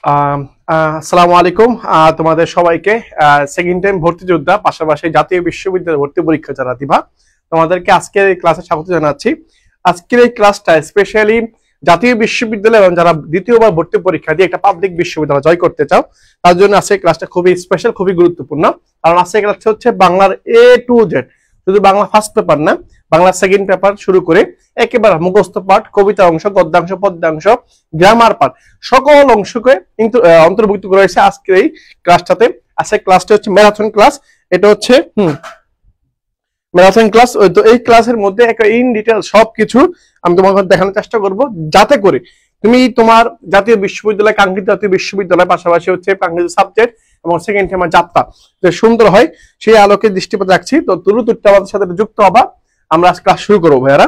আহ, আসসালামু আলাইকুম। তোমাদের সবাইকে সেকেন্ড টাইম ভর্তি যোদ্ধা, পাশাপাশি জাতীয় বিশ্ববিদ্যালয় ভর্তি পরীক্ষা যারা দিবা, তোমাদেরকে আজকের এই ক্লাসে স্বাগত জানাচ্ছি। আজকের এই ক্লাসটা স্পেশালি জাতীয় বিশ্ববিদ্যালয় এবং যারা দ্বিতীয়বার ভর্তি পরীক্ষা দিয়ে একটা পাবলিক বিশ্ববিদ্যালয় জয় করতে চাও, তার জন্য আজকের ক্লাসটা খুবই স্পেশাল, খুবই গুরুত্বপূর্ণ। কারণ আজকের ক্লাসটা হচ্ছে বাংলার A to Z, শুধু বাংলা ফার্স্ট পেপার না, বাংলা সেকেন্ড পেপার শুরু করে একেবারে মুখস্থ পাঠ, কবিতা অংশ, গদ্যাংশ, পদ্যাংশ, গ্রামার পাঠ, সকল অংশকে কিন্তু অন্তর্ভুক্ত করা হয়েছে আজকের এই ক্লাসটাতে। আজকের ক্লাসটা হচ্ছে ম্যারাথন ক্লাস। এটা হচ্ছে ম্যারাথন ক্লাস। তো এই ক্লাসের মধ্যে একটা ইন ডিটেল সবকিছু আমি তোমাকে দেখানোর চেষ্টা করব, যাতে করে তুমি তোমার জাতীয় বিশ্ববিদ্যালয়, কাঙ্ক্ষিত জাতীয় বিশ্ববিদ্যালয়, পাশাপাশি হচ্ছে কাঙ্ক্ষিত সাবজেক্ট এবং সেকেন্ড টাইম যাত্রা যে সুন্দর হয় সেই আলোকে দৃষ্টিপাত রাখছি। তো দ্রুত আমাদের সাথে যুক্ত হবা, আমরা আজ ক্লাস শুরু করবো ভাইয়ারা।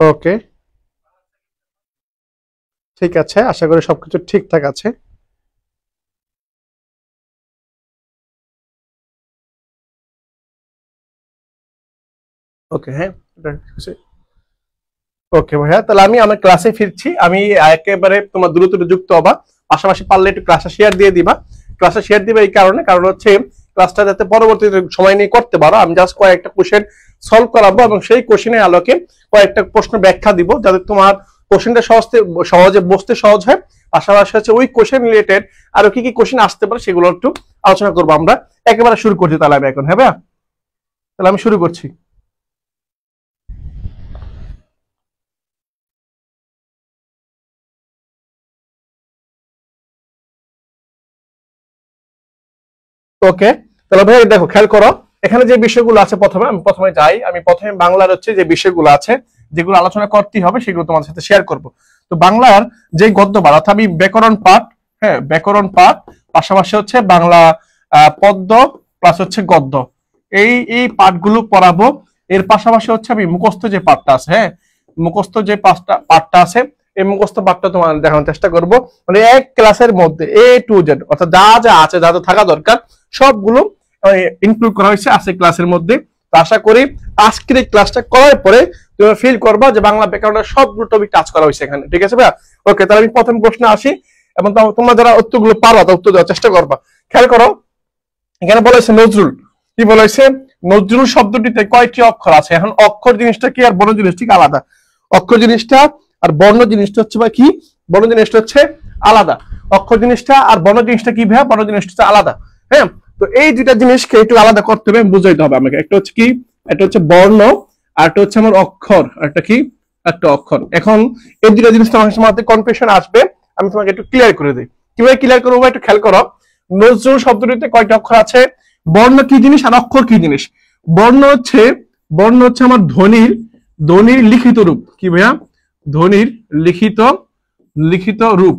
ওকে, ঠিক আছে, আশা করি সবকিছু ঠিকঠাক আছে। ওকে, হ্যাঁ, ওকে ভাইয়া, তাহলে আমি আমার ক্লাসে ফিরছি। আমি একেবারে তোমার দ্রুত যুক্ত হবা, পাশাপাশি পারলে একটু ক্লাসে শেয়ার দিয়ে দিবা। ক্লাসে শেয়ার দিবে এই কারণ হচ্ছে ক্লাসটা যাতে পরবর্তী সময় নিয়ে করতে পারো। আমি জাস্ট কয়েকটা কোশ্চেন সলভ করাবো এবং সেই কোশ্চেনের আলোকে কয়েকটা প্রশ্ন ব্যাখ্যা দিব, যাতে তোমার কোশ্চেনটা সহজে বুঝতে সহজ হয়। পাশাপাশি হচ্ছে ওই কোশ্চেন রিলেটেড আরো কি কি কোশ্চেন আসতে পারে সেগুলো একটু আলোচনা করবো আমরা। একেবারে শুরু করছি তাহলে আমি এখন। হ্যাঁ ভাইয়া, তাহলে আমি শুরু করছি। ওকে, তাহলে ভাই দেখো, খেয়াল করো এখানে যে বিষয়গুলো আছে। প্রথমে যাই, আমি প্রথমে বাংলার হচ্ছে যে বিষয়গুলো আছে, যেগুলো আলোচনা করতে হবে সেগুলো তোমাদের সাথে শেয়ার করব। তো বাংলার যে গদ্য পাঠ, অর্থাৎ আমি ব্যাকরণ পাঠ, হ্যাঁ ব্যাকরণ পাঠ, পাশাপাশি হচ্ছে বাংলা পদ্য প্লাস হচ্ছে গদ্য, এই পাঠগুলো পড়াবো। এর পাশাপাশি হচ্ছে আমি মুখস্থ যে পাঠটা আছে, হ্যাঁ মুখস্থ যে পাঠটা আছে, এই মুখস্থ পাঠটা তোমার দেখানোর চেষ্টা করব। মানে এক ক্লাসের মধ্যে A to Z, অর্থাৎ যা যা আছে, যা যা থাকা দরকার সবগুলো ইনক্লুড করা হয়েছে আজকের ক্লাসের মধ্যে। তো আশা করি আজকের এই ক্লাসটা করার পরে তুমি ফিল করবা যে বাংলা ব্যাকরণের সবগুলো টপিক টাচ করা হয়েছে এখানে। ঠিক আছে ভাইয়া? ওকে, তাহলে আমি প্রথম প্রশ্নে আসি এবং তোমরা যারা উত্তরগুলো পারবা তা উত্তর দেওয়ার চেষ্টা করবা। খেয়াল করো, এখানে বলেছে নজরুল। কি বলেছে? নজরুল শব্দটিতে কয়টি অক্ষর আছে? এখন অক্ষর জিনিসটা কি আর বর্ণ জিনিসটা কি আলাদা? অক্ষর জিনিসটা আর বর্ণ জিনিসটা হচ্ছে বা কি, বর্ণ জিনিসটা হচ্ছে আলাদা। অক্ষর জিনিসটা আর বর্ণ জিনিসটা কি ভাইয়া? বর্ণ জিনিসটা হচ্ছে আলাদা। হ্যাঁ, তো এই দুইটা জিনিসকে একটু আলাদা করতে হবে, বুঝাইতে হবে আমাকে। একটা হচ্ছে কি, একটা হচ্ছে বর্ণ, আর একটা হচ্ছে আমার অক্ষর, আর একটা কি, একটা অক্ষর। এখন এই দুইটা জিনিস তোমার সাথে কনফিউশন আসবে, আমি তোমাকে একটু ক্লিয়ার করে দিই। কিভাবে ক্লিয়ার করবো একটু খেয়াল করো। নজরুল শব্দটিতে কয়টা অক্ষর আছে? বর্ণ কি জিনিস আর অক্ষর কি জিনিস? বর্ণ হচ্ছে আমার ধ্বনির লিখিত রূপ। কি ভাইয়া? ধ্বনির লিখিত রূপ।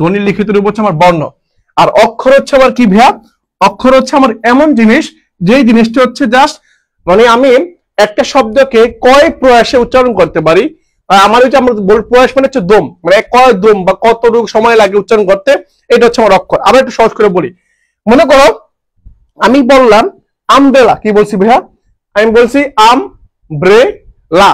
ধ্বনির লিখিত রূপ হচ্ছে আমার বর্ণ। আর অক্ষর হচ্ছে আমার কি ভাইয়া? অক্ষর হচ্ছে আমার এমন জিনিস, যেই জিনিসটা হচ্ছে জাস্ট মানে আমি একটা শব্দকে কয় প্রয়াসে উচ্চারণ করতে পারি। আমার হচ্ছে আমার প্রয়াস মানে হচ্ছে দম, মানে কয় দম বা কতটুকু সময় লাগে উচ্চারণ করতে, এটা হচ্ছে আমার অক্ষর। আবার একটু সহজ করে বলি। মনে করো আমি বললাম আমব্রেলা। কি বলছি ভাইয়া? আমি বলছি আমব্রেলা।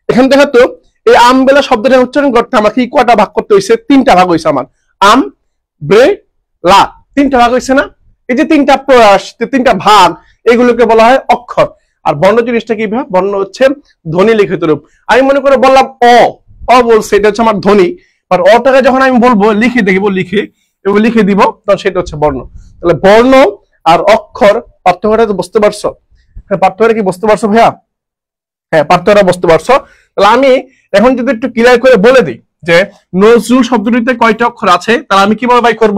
এখান থেকে তো এই আমব্রেলা শব্দটা উচ্চারণ করতে আমাকে কি কয়টা ভাগ করতে হয়েছে? তিনটা ভাগ হয়েছে আমার। আমব্রেলা, তিনটা ভাগ হয়েছে না? এই যে তিনটা প্রয়াস, তিনটা ভাগ, এগুলোকে বলা হয় অক্ষর। আর বর্ণ জিনিসটা কি ভাই? বর্ণ হচ্ছে ধ্বনি লিখিত রূপ। আমি মনে করে বললাম অ বলছে, এটা হচ্ছে আমার ধ্বনি। আর অটাকে যখন আমি বলবো লিখে দেখবো, লিখে দিব, তখন সেটা হচ্ছে বর্ণ। তাহলে বর্ণ আর অক্ষর পার্থক্যটা তো বুঝতে পারছো? পার্থক্যটা কি বুঝতে পারছো ভাইয়া? হ্যাঁ, পার্থক্যটা বুঝতে পারছো। তাহলে আমি এখন যদি একটু ক্লিয়ার করে বলে দিই যে নজরুল শব্দটিতে কয়টা অক্ষর আছে, তাহলে আমি কিভাবে বাই করব?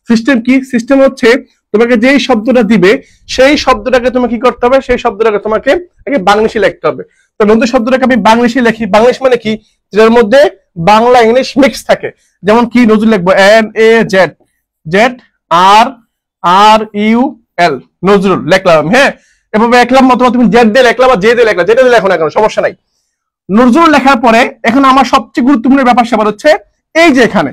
সিস্টেম কি? সিস্টেম হচ্ছে তোমাকে যেই শব্দটা দিবে সেই শব্দটাকে তোমাকে কি করতে হবে? সেই শব্দটাকে তোমাকে আগে বাংলিশে লিখতে হবে। তো নতুন শব্দটাকে আমি বাংলিশে লিখি। বাংলিশ মানে কি? যার মধ্যে বাংলা ইংলিশ মিক্স থাকে। যেমন কি নজরুল লিখবো NAZ, ZRRUL, নজরুল লিখলাম। হ্যাঁ, এভাবে লিখলাম, অথবা তুমি জেড দিয়ে লিখলা বা জে দিয়ে লিখলা, যেটা দিয়ে লেখো না কেন সমস্যা নাই। নজরুল লেখার পরে এখন আমার সবচেয়ে গুরুত্বপূর্ণ ব্যাপার সেবার হচ্ছে এই যে এখানে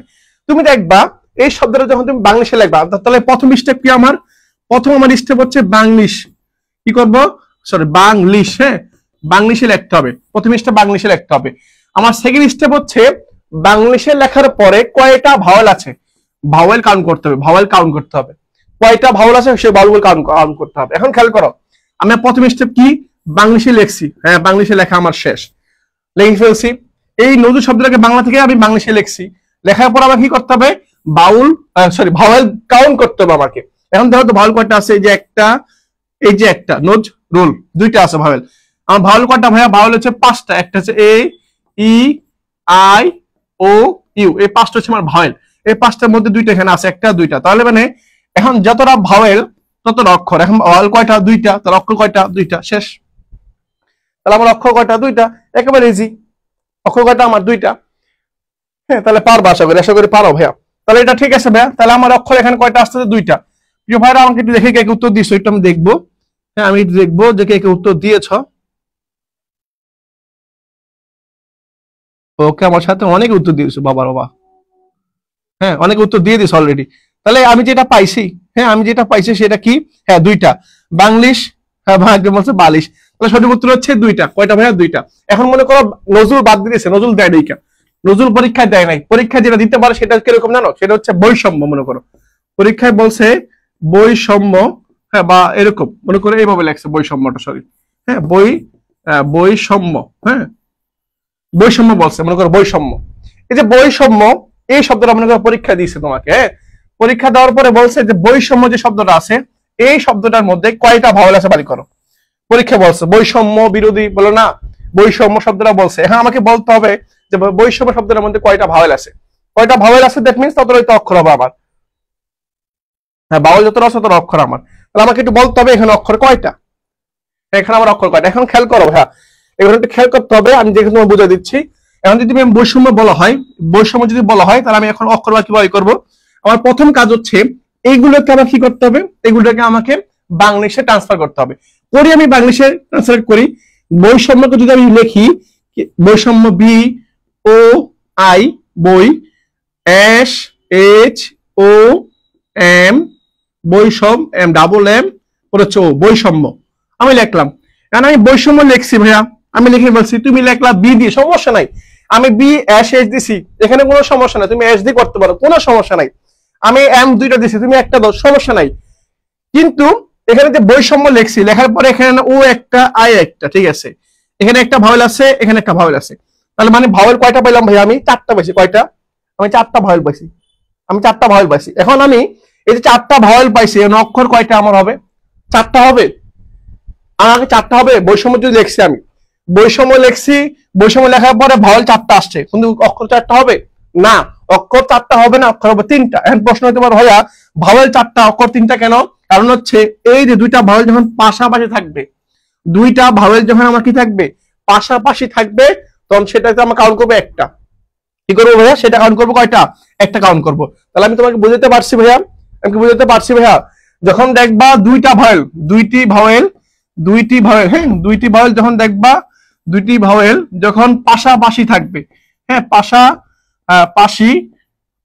তুমি দেখবা এই শব্দটা যখন তুমি বাংলিশে লিখবা, তাহলে প্রথম স্টেপ কি আমার? প্রথম আমার স্টেপ হচ্ছে বাংলিশ। কি করব? Sorry, Banglish. হ্যাঁ, বাংলিশে লিখতে হবে। প্রথম স্টেপ বাংলিশে লিখতে হবে। আমার সেকেন্ড স্টেপ হচ্ছে বাংলিশে লেখার পরে কয়টা ভাওয়েল আছে ভাওয়েল কাউন্ট করতে হবে। ভাওয়েল কাউন্ট করতে হবে, কয়টা ভাওয়েল আছে সেই ভাওয়েল কাউন্ট করতে হবে। এখন খেয়াল করো, আমি প্রথম স্টেপ কি বাংলিশে লিখছি। হ্যাঁ, বাংলিশে লেখা আমার শেষ, লিখে ফেলছি। এই নজরুল শব্দটাকে বাংলা থেকে আমি বাংলিশে লিখছি। লেখার পর আমাকে কি করতে হবে? ভাওয়েল কাউন্ট করতে হবে আমাকে। এখন দেখো তো ভাওয়েল কয়টা আছে? এই যে একটা, এই যে একটা, নজরুল দুইটা আছে ভাওয়েল। আমার ভাওয়েল কয়টা ভাইয়া? ভাওয়েল হচ্ছে 5টা। একটা হচ্ছে এ, ই, আই, ও, ইউ। এই 5টা হচ্ছে আমার ভাওয়েল। এই 5টার মধ্যে দুইটা এখানে আছে, একটা দুইটা। তাহলে মানে এখন যতটা ভাওয়েল ততটা অক্ষর। এখন ভাওয়েল কয়টা? দুইটা। তাহলে অক্ষর কয়টা? দুইটা। শেষ। তাহলে আমার অক্ষর কয়টা? দুইটা। একেবারে ইজি। অক্ষর কয়টা আমার? দুইটা। হ্যাঁ, তাহলে পারবা, আশা করি পারো ভাইয়া। তাহলে এটা ঠিক আছে ভাইয়া। তাহলে আমার অক্ষর এখানে কয়টা আসতেছে? দুইটা। প্রিয় ভাইরা, আমাকে একটু দেখে কে উত্তর দিয়েছো একটু আমি দেখবো। হ্যাঁ, আমি দেখবো যে কে উত্তর দিয়েছ। ওকে, আমার সাথে অনেক উত্তর দিয়েছো। বাবা বাবা, হ্যাঁ, অনেক উত্তর দিয়ে দিস অলরেডি। তাহলে আমি যেটা পাইছি, হ্যাঁ, আমি যেটা পাইছি সেটা কি? হ্যাঁ, দুইটা। বাংলিশ, হ্যাঁ ভাই বলছে বালিশ। তাহলে সঠিক উত্তর হচ্ছে দুইটা। কয়টা ভাইয়া? দুইটা। এখন মনে করো নজরুল বাদ দিয়েছে, নজরুল দেয় নাই কেন? নজরুল পরীক্ষায় দেয় নাই। পরীক্ষায় যেটা দিতে পারে সেটা কিরকম জানো? সেটা হচ্ছে বৈষম্য। মনে করো পরীক্ষায় বলছে বৈষম্য, হ্যাঁ, বা এরকম মনে করো এইভাবে লেখছে বৈষম্যটা, সরি, হ্যাঁ, বৈষম্য, হ্যাঁ, বৈষম্য বলছে, মনে করো বৈষম্য। এই যে বৈষম্য, এই শব্দটা মনে করো পরীক্ষা দিয়েছে তোমাকে। হ্যাঁ, পরীক্ষা দেওয়ার পরে বলছে যে বৈষম্য যে শব্দটা আছে, এই শব্দটার মধ্যে কয়টা ভাওয়েল আছে বাড়ি করো। পরীক্ষা বলছে বৈষম্য বিরোধী, বলো না, বৈষম্য শব্দটা বলছে। হ্যাঁ, আমাকে বলতে হবে যে বৈষম্য শব্দের মধ্যে কয়টা ভাওয়েল আছে। কয়টা ভাওয়েল আছে দ্যাট মিন্স ততটাই তো অক্ষর হবে আমার। হ্যাঁ, ভাওয়েল যতটা আছে ততটা অক্ষর আমার। তাহলে আমাকে একটু বলতে হবে এখানে অক্ষর কয়টা, এখানে আমার অক্ষর কয়টা। এখন খেয়াল করো ভাইয়া, এখানে একটু খেয়াল করতে হবে। আমি যেখানে তোমার বুঝাই দিচ্ছি। এখন যদি আমি বৈষম্য বলা হয়, বৈষম্য যদি বলা হয়, তাহলে আমি এখন অক্ষর বা কিভাবে করবো? আমার প্রথম কাজ হচ্ছে এইগুলোকে আমার কি করতে হবে? এগুলোকে আমাকে বাংলিশে ট্রান্সফার করতে হবে। করি আমি বাংলিশে ট্রান্সলেট করি। বৈষম্যকে যদি আমি লিখি, বৈষম্য বি ও আই, বই, এস এইচ ও এম, বৈষম, এম ডাবল এম হচ্ছে ও, বৈষম্য আমি লিখলাম। কারণ আমি বৈষম্য লিখছি ভাইয়া, আমি লিখে বলছি, তুমি লিখলা বি দিয়ে, সমস্যা নাই। আমি বি এস এইচ দিছি, এখানে কোনো সমস্যা নাই। তুমি এস দিয়ে করতে পারো, কোনো সমস্যা নাই। আমি এম দুইটা দিছি, তুমি একটা দাও, সমস্যা নাই। কিন্তু এখানে যে বৈষম্য লিখছি, লেখার পরে এখানে ও একটা, আই একটা, ঠিক আছে, এখানে একটা ভাওয়েল আছে, এখানে একটা ভাওয়েল আছে। তাহলে মানে ভাওয়েল কয়টা পাইলাম ভাই? আমি 4টা পাইছি। কয়টা? আমি 4টা ভাওয়েল পাইছি। আমি 4টা ভাওয়েল পাইছি। এখন আমি এই যে 4টা ভাওয়েল পাইছি, অক্ষর কয়টা আমার হবে? 4টা হবে। আমাকে 4টা হবে। বৈষম্য যদি লিখছি, আমি বৈষম্য লিখছি, বৈষম্য লেখার পরে ভাওয়েল 4টা আসছে, কিন্তু অক্ষর 4টা হবে না। অক্ষর 4টা হবে না, অক্ষর হবে 3টা। এখন প্রশ্ন হতে পারে ভাইয়া ভাওয়েল 4টা অক্ষর 3টা কেন? কারণ হচ্ছে এই যে দুইটা ভাওয়েল যখন পাশাপাশি থাকবে, দুইটা ভাওয়েল যখন আমার কি থাকবে? পাশাপাশি থাকবে, তখন সেটাকে আমরা কাউন্ট করবো একটা। কি করবো ভাইয়া? সেটা কাউন্ট করবো কয়টা? একটা কাউন্ট করবো। তাহলে আমি তোমাকে বুঝাতে পারছি ভাইয়া, আমি বুঝাতে পারছি ভাইয়া। যখন দেখবা দুইটা ভাওয়েল, দুইটি ভাওয়েল, হ্যাঁ, দুইটি ভাওয়েল যখন দেখবা, দুইটি ভাওয়েল যখন পাশাপাশি থাকবে, হ্যাঁ,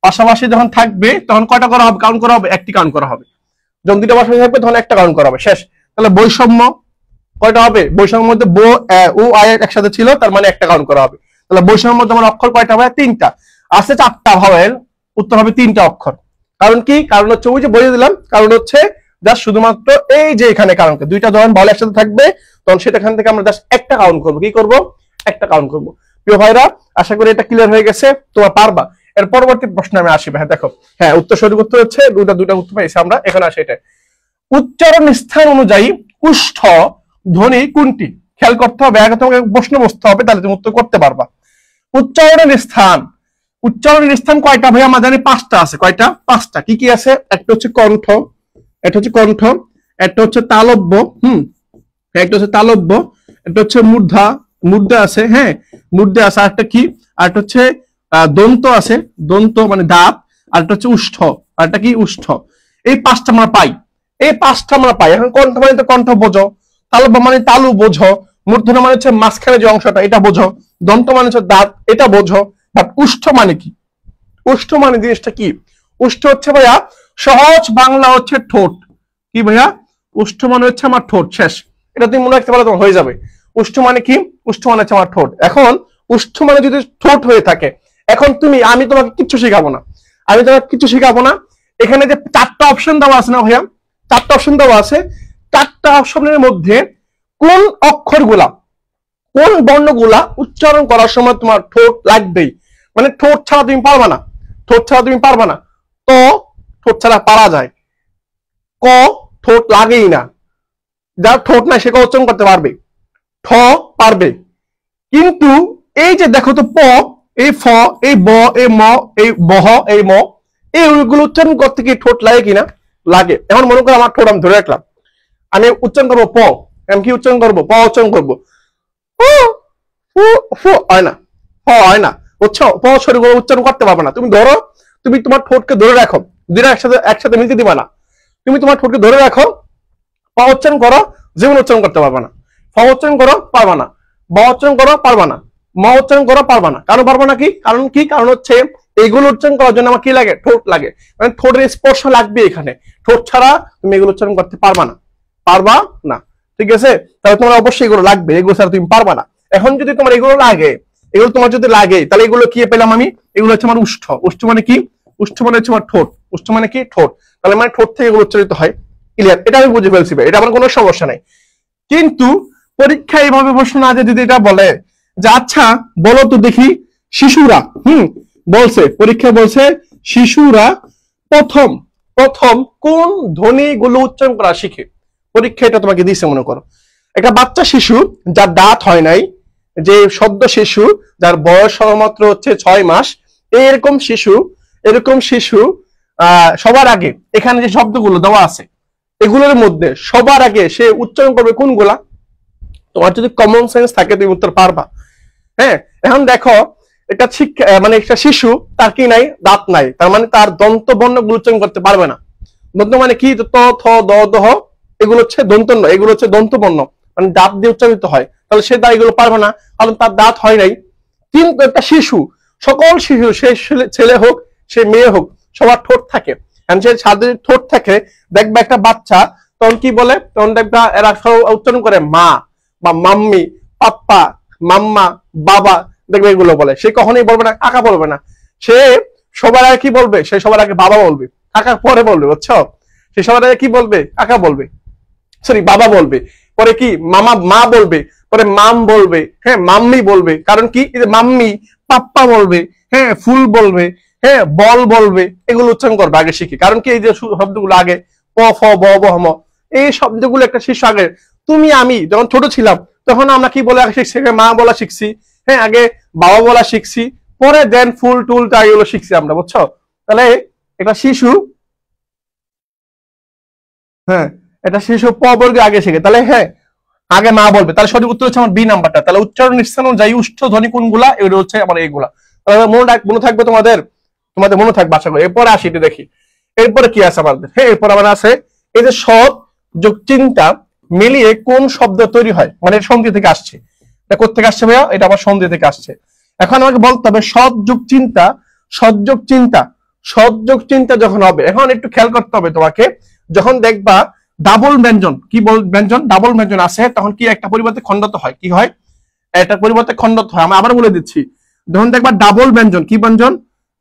পাশাপাশি যখন থাকবে, তখন কয়টা করা হবে? কাউন্ট করা হবে, একটি কাউন্ট করা হবে। যখন দুইটা পাশাপাশি থাকবে তখন একটা কাউন্ট করা হবে, শেষ। তাহলে বৈষম্য কয়টা হবে? বৈষম্যের মধ্যে ও আই একসাথে ছিল, তার মানে একটা কাউন্ট করা হবে। তাহলে বৈষম্যের মধ্যে আমার অক্ষর কয়টা হবে? 3টা। আছে 4টা ভাওয়েল, উত্তর হবে 3টা অক্ষর। কারণ কি? কারণ হচ্ছে ওই যে বলে দিলাম, কারণ হচ্ছে জাস্ট শুধুমাত্র এই যে এখানে কারণকে দুইটা যখন ভাওয়েল একসাথে থাকবে, তখন সেটাখান থেকে আমরা জাস্ট একটা কাউন্ট করবো। কি করবো? একটা কাউন্ট করবো। প্রিয় ভাইরা, আশা করি এটা ক্লিয়ার হয়ে গেছে, তোমরা পারবা। এর পরবর্তী প্রশ্নে আমি আসি ভাই। দেখো, হ্যাঁ, উত্তর সঠিক উত্তর হচ্ছে দুইটা উত্তর পাইছি আমরা। এখানে আসে এটা, উচ্চারণ স্থান অনুযায়ী কুষ্ঠ ধ্বনি কোনটি? খেয়াল করতে হবে, আগে তোমাকে প্রশ্ন বসতে হবে, তাহলে তুমি উত্তর করতে পারবা। উচ্চারণের স্থান কয়টা ভাই? আমরা জানি 5টা আছে। কয়টা? 5টা। কি কি আছে? একটা হচ্ছে কণ্ঠ, একটা হচ্ছে তালব্য, একটা হচ্ছে তালব্য, একটা হচ্ছে মূর্ধা আছে, হ্যাঁ, মূর্ধা আছে। আর একটা কি? আর একটা হচ্ছে দন্ত আছে, দন্ত মানে দাঁত। আর একটা হচ্ছে উষ্ঠ, আর একটা কি? উষ্ঠ। এই 5টা আমরা পাই, এখন কণ্ঠ মানে তো কণ্ঠ বোঝো, তালব্য মানে তালু বোঝো, মূর্ধন্য মানে হচ্ছে মাঝখানে যে অংশটা, এটা বোঝো, দন্ত মানে হচ্ছে দাঁত, এটা বোঝো। বাট উষ্ঠ মানে কি? উষ্ঠ মানে জিনিসটা কি? উষ্ঠ হচ্ছে ভাইয়া সহজ বাংলা হচ্ছে ঠোঁট। কি ভাইয়া? উষ্ঠ মানে হচ্ছে আমার ঠোঁট, শেষ। এটা তুমি মনে রাখতে পারলে তোমার হয়ে যাবে। উষ্ঠ মানে কি? উষ্ঠ মানে হচ্ছে আমার ঠোঁট। এখন উষ্ঠ মানে যদি ঠোঁট হয়ে থাকে, এখন আমি তোমাকে কিচ্ছু শেখাবো না, এখানে যে 4টা অপশন দেওয়া আছে না ভাইয়া, 4টা অপশন দেওয়া আছে, 4টা অপশনের মধ্যে কোন অক্ষরগুলা, কোন বর্ণগুলা উচ্চারণ করার সময় তোমার ঠোঁট লাগবেই, মানে ঠোঁট ছাড়া তুমি পারবা না, তো ঠোঁট ছাড়া পারা যায়, ক ঠোঁট লাগেই না, যার ঠোঁট নাই সে উচ্চারণ করতে পারবে, ঠ পারবে। কিন্তু এই যে দেখো তো প, এই ফ, এই ব, এই ম, এই বহ, এই ম, এইগুলো উচ্চারণ করতে কি ঠোঁট লাগে কিনা? লাগে। এখন মনে করো আমার ঠোঁট আমি ধরে রাখলাম, আমি উচ্চারণ করবো প, আমি কি উচ্চারণ করবো? প উচ্চারণ করবো, হয় না, হয় না, বুঝছো? প শরীর উচ্চারণ করতে পারবে না। তুমি ধরো, তুমি তোমার ঠোঁটকে ধরে রাখো, দুইটা একসাথে মিলতে দিবা না, তুমি তোমার ঠোঁটকে ধরে রাখো, প উচ্চারণ করো, জীবন উচ্চারণ করতে পারবে না। ফ উচ্চারণ করো, পারবা না। ব উচ্চারণ করো, পারবা না। ম উচ্চারণ করো, পারবা না। কারণ পারবা না কি? কারণ হচ্ছে এইগুলো উচ্চারণ করার জন্য আমার কি লাগে? ঠোঁট লাগে, মানে ঠোঁটের স্পর্শ লাগবে এখানে। ঠোঁট ছাড়া তুমি এগুলো উচ্চারণ করতে পারবা না, ঠিক আছে? তাহলে তোমার অবশ্যই এগুলো লাগবে, এগুলো ছাড়া তুমি পারবা না। এখন যদি তোমার এগুলো লাগে, তাহলে এগুলো কি পেলাম আমি? এগুলো হচ্ছে আমার উষ্ঠ। উষ্ঠ মানে কি? উষ্ঠ মানে হচ্ছে আমার ঠোঁট। উষ্ঠ মানে কি? ঠোঁট। তাহলে মানে ঠোঁট থেকে এগুলো উচ্চারিত হয়। ক্লিয়ার? এটা আমি বুঝে ফেলছি, এটা আমার কোনো সমস্যা নাই। কিন্তু পরীক্ষায় এইভাবে প্রশ্ন না যদি এটা বলে যে আচ্ছা বলো তো দেখি, শিশুরা পরীক্ষায় বলছে শিশুরা প্রথম কোন ধ্বনিগুলো উচ্চারণ করা শিখে। পরীক্ষা এটা তোমাকে দিয়েছে, মনে করো একটা বাচ্চা শিশু যার দাঁত হয় নাই, যে সদ্য শিশু যার বয়স মাত্র হচ্ছে 6 মাস, এরকম শিশু সবার আগে এখানে যে শব্দগুলো দেওয়া আছে এগুলোর মধ্যে সবার আগে সে উচ্চারণ করবে কোনগুলা? তোমার যদি কমন সেন্স থাকে তুমি উত্তর পারবা। হ্যাঁ, এখন দেখো এটা মানে একটা শিশু, তার কি নাই? দাঁত নাই, তার মানে তার দন্ত বর্ণগুলো উচ্চারণ করতে পারবে না। দন্ত মানে কি? ত, থ, দ, দহ, এগুলো হচ্ছে দন্ত, এগুলো হচ্ছে দন্ত বর্ণ, মানে দাঁত দিয়ে উচ্চারিত হয়। তাহলে সে এগুলো পারবে না, কারণ তার দাঁত হয় নাই। কিন্তু একটা শিশু, সকল শিশু, সে ছেলে হোক সে মেয়ে হোক, সবার ঠোঁট থাকে। সে সাদের ঠোঁট থাকে, দেখবে একটা বাচ্চা তখন কি বলে? তখন দেখবা এরা উচ্চারণ করে মা বা মাম্মি, পাপ্পা, মাম্মা, বাবা, দেখবে এগুলো বলে। সে কখনোই বলবে না কাকা, বলবে না। সে সবার আগে কি বলবে? সে সবার আগে বাবা বলবে, কাকা পরে বলবে, বুঝছো? সে সবার আগে কি বলবে? কাকা বলবে, সরি বাবা বলবে, পরে কি মা বলবে, পরে মাম বলবে, হ্যাঁ মাম্মি বলবে। কারণ কি? মাম্মি, পাপ্পা বলবে, হ্যাঁ ফুল বলবে, হ্যাঁ বল বলবে, এগুলো উচ্চারণ করবে আগে শিখি। কারণ কি? এই যে শব্দগুলো আগে প, ফ, ব, ব, ম, এই শব্দগুলো একটা শিশু আগে, তুমি আমি যখন ছোট ছিলাম তখন আমরা কি বলে আগে শিখছি? মা বলা শিখছি, হ্যাঁ আগে বাবা বলা শিখছি, পরে দেন ফুল টুল এগুলো শিখছি আমরা, বুঝছো? তাহলে এটা শিশু, হ্যাঁ এটা শিশু প বর্গে আগে শিখে, তাহলে হ্যাঁ আগে মা বলবে। তাহলে সঠিক উত্তর হচ্ছে আমার বি নাম্বারটা। তাহলে উচ্চারণ স্থান অনুযায়ী উষ্ঠ ধ্বনি কোনগুলা? এগুলো হচ্ছে আমার এইগুলা। তাহলে মনে থাকবে তোমাদের মনে থাকবে আশা করি। এরপরে আসি এটা দেখি, এরপরে কি আছে আমাদের? হ্যাঁ এরপর আবার আছে এই যে সৎ যোগ চিন্তা মিলিয়ে কোন শব্দ তৈরি হয়, মানে সন্ধি থেকে আসছে। এটা কোথেকে আসছে ভাইয়া? এটা আবার সন্ধি থেকে আসছে। এখন আমাকে বলতে হবে সৎ যোগ চিন্তা যখন হবে, এখন একটু খেয়াল করতে হবে তোমাকে, যখন দেখবা ডাবল ব্যঞ্জন, ডাবল ব্যঞ্জন আছে, তখন কি একটা পরিবর্তে খণ্ডত হয়। কি হয়? একটা পরিবর্তে খণ্ডত হয়। আমি আবার বলে দিচ্ছি, যখন দেখবা ডাবল ব্যঞ্জন, কি ব্যঞ্জন?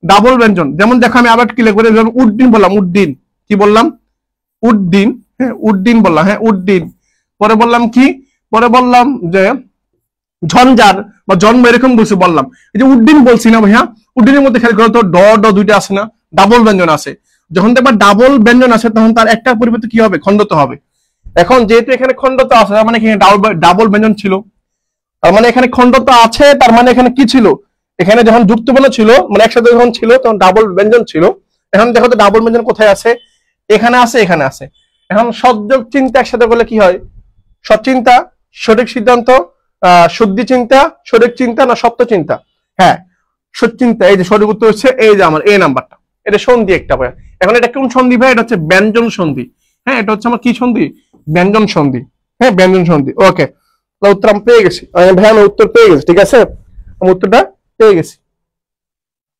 ডাবল ব্যঞ্জন। যেমন দেখো আমি আবার ক্লিয়ার করে, যেমন উড্ডিন বললাম, উড্ডিন, কি বললাম? উড্ডিন, হ্যাঁ উড্ডিন বললাম, হ্যাঁ উড্ডিন। পরে বললাম কি? পরে বললাম যে ঝঞ্ঝার বা জন্ম, এরকম বললাম। এই যে উড্ডিন বলছি না ভাইয়া, উড্ডিনের মধ্যে খেয়াল করো তো ড দুইটা আছে না, ডাবল ব্যঞ্জন আছে। যখন দেখবা ডাবল ব্যঞ্জন আছে তখন তার একটা পরিবর্তে কি হবে? খণ্ডত হবে। এখন যেহেতু এখানে খণ্ডত আছে, তার মানে এখানে ডাবল ব্যঞ্জন ছিল, তার মানে এখানে খণ্ডত আছে, তার মানে এখানে কি ছিল? এখানে যখন যুক্ত বর্ণ ছিল, মানে একসাথে যখন ছিল তখন ডাবল ব্যঞ্জন ছিল। এখন দেখো তো ডাবল ব্যঞ্জন কোথায় আছে? এখানে আছে, এখানে আছে। এখন সৎযোগ চিন্তা একসাথে বলে কি হয়? সৎচিন্তা, সঠিক সিদ্ধান্ত, শুদ্ধি চিন্তা, সঠিক চিন্তা না সত্য চিন্তা? হ্যাঁ সৎচিন্তা। এই যে সঠিক উত্তর হচ্ছে এই যে আমার এ নাম্বারটা। এটা সন্ধি একটা ভাই। এখন এটা কোন সন্ধি ভাই? এটা হচ্ছে ব্যঞ্জন সন্ধি। হ্যাঁ এটা হচ্ছে আমার কি সন্ধি? ব্যঞ্জন সন্ধি। হ্যাঁ ব্যঞ্জন সন্ধি। ওকে, উত্তর আমি পেয়ে গেছি ভাই, আমি উত্তর পেয়ে গেছি, ঠিক আছে? আমি উত্তরটা পেয়ে গেছি।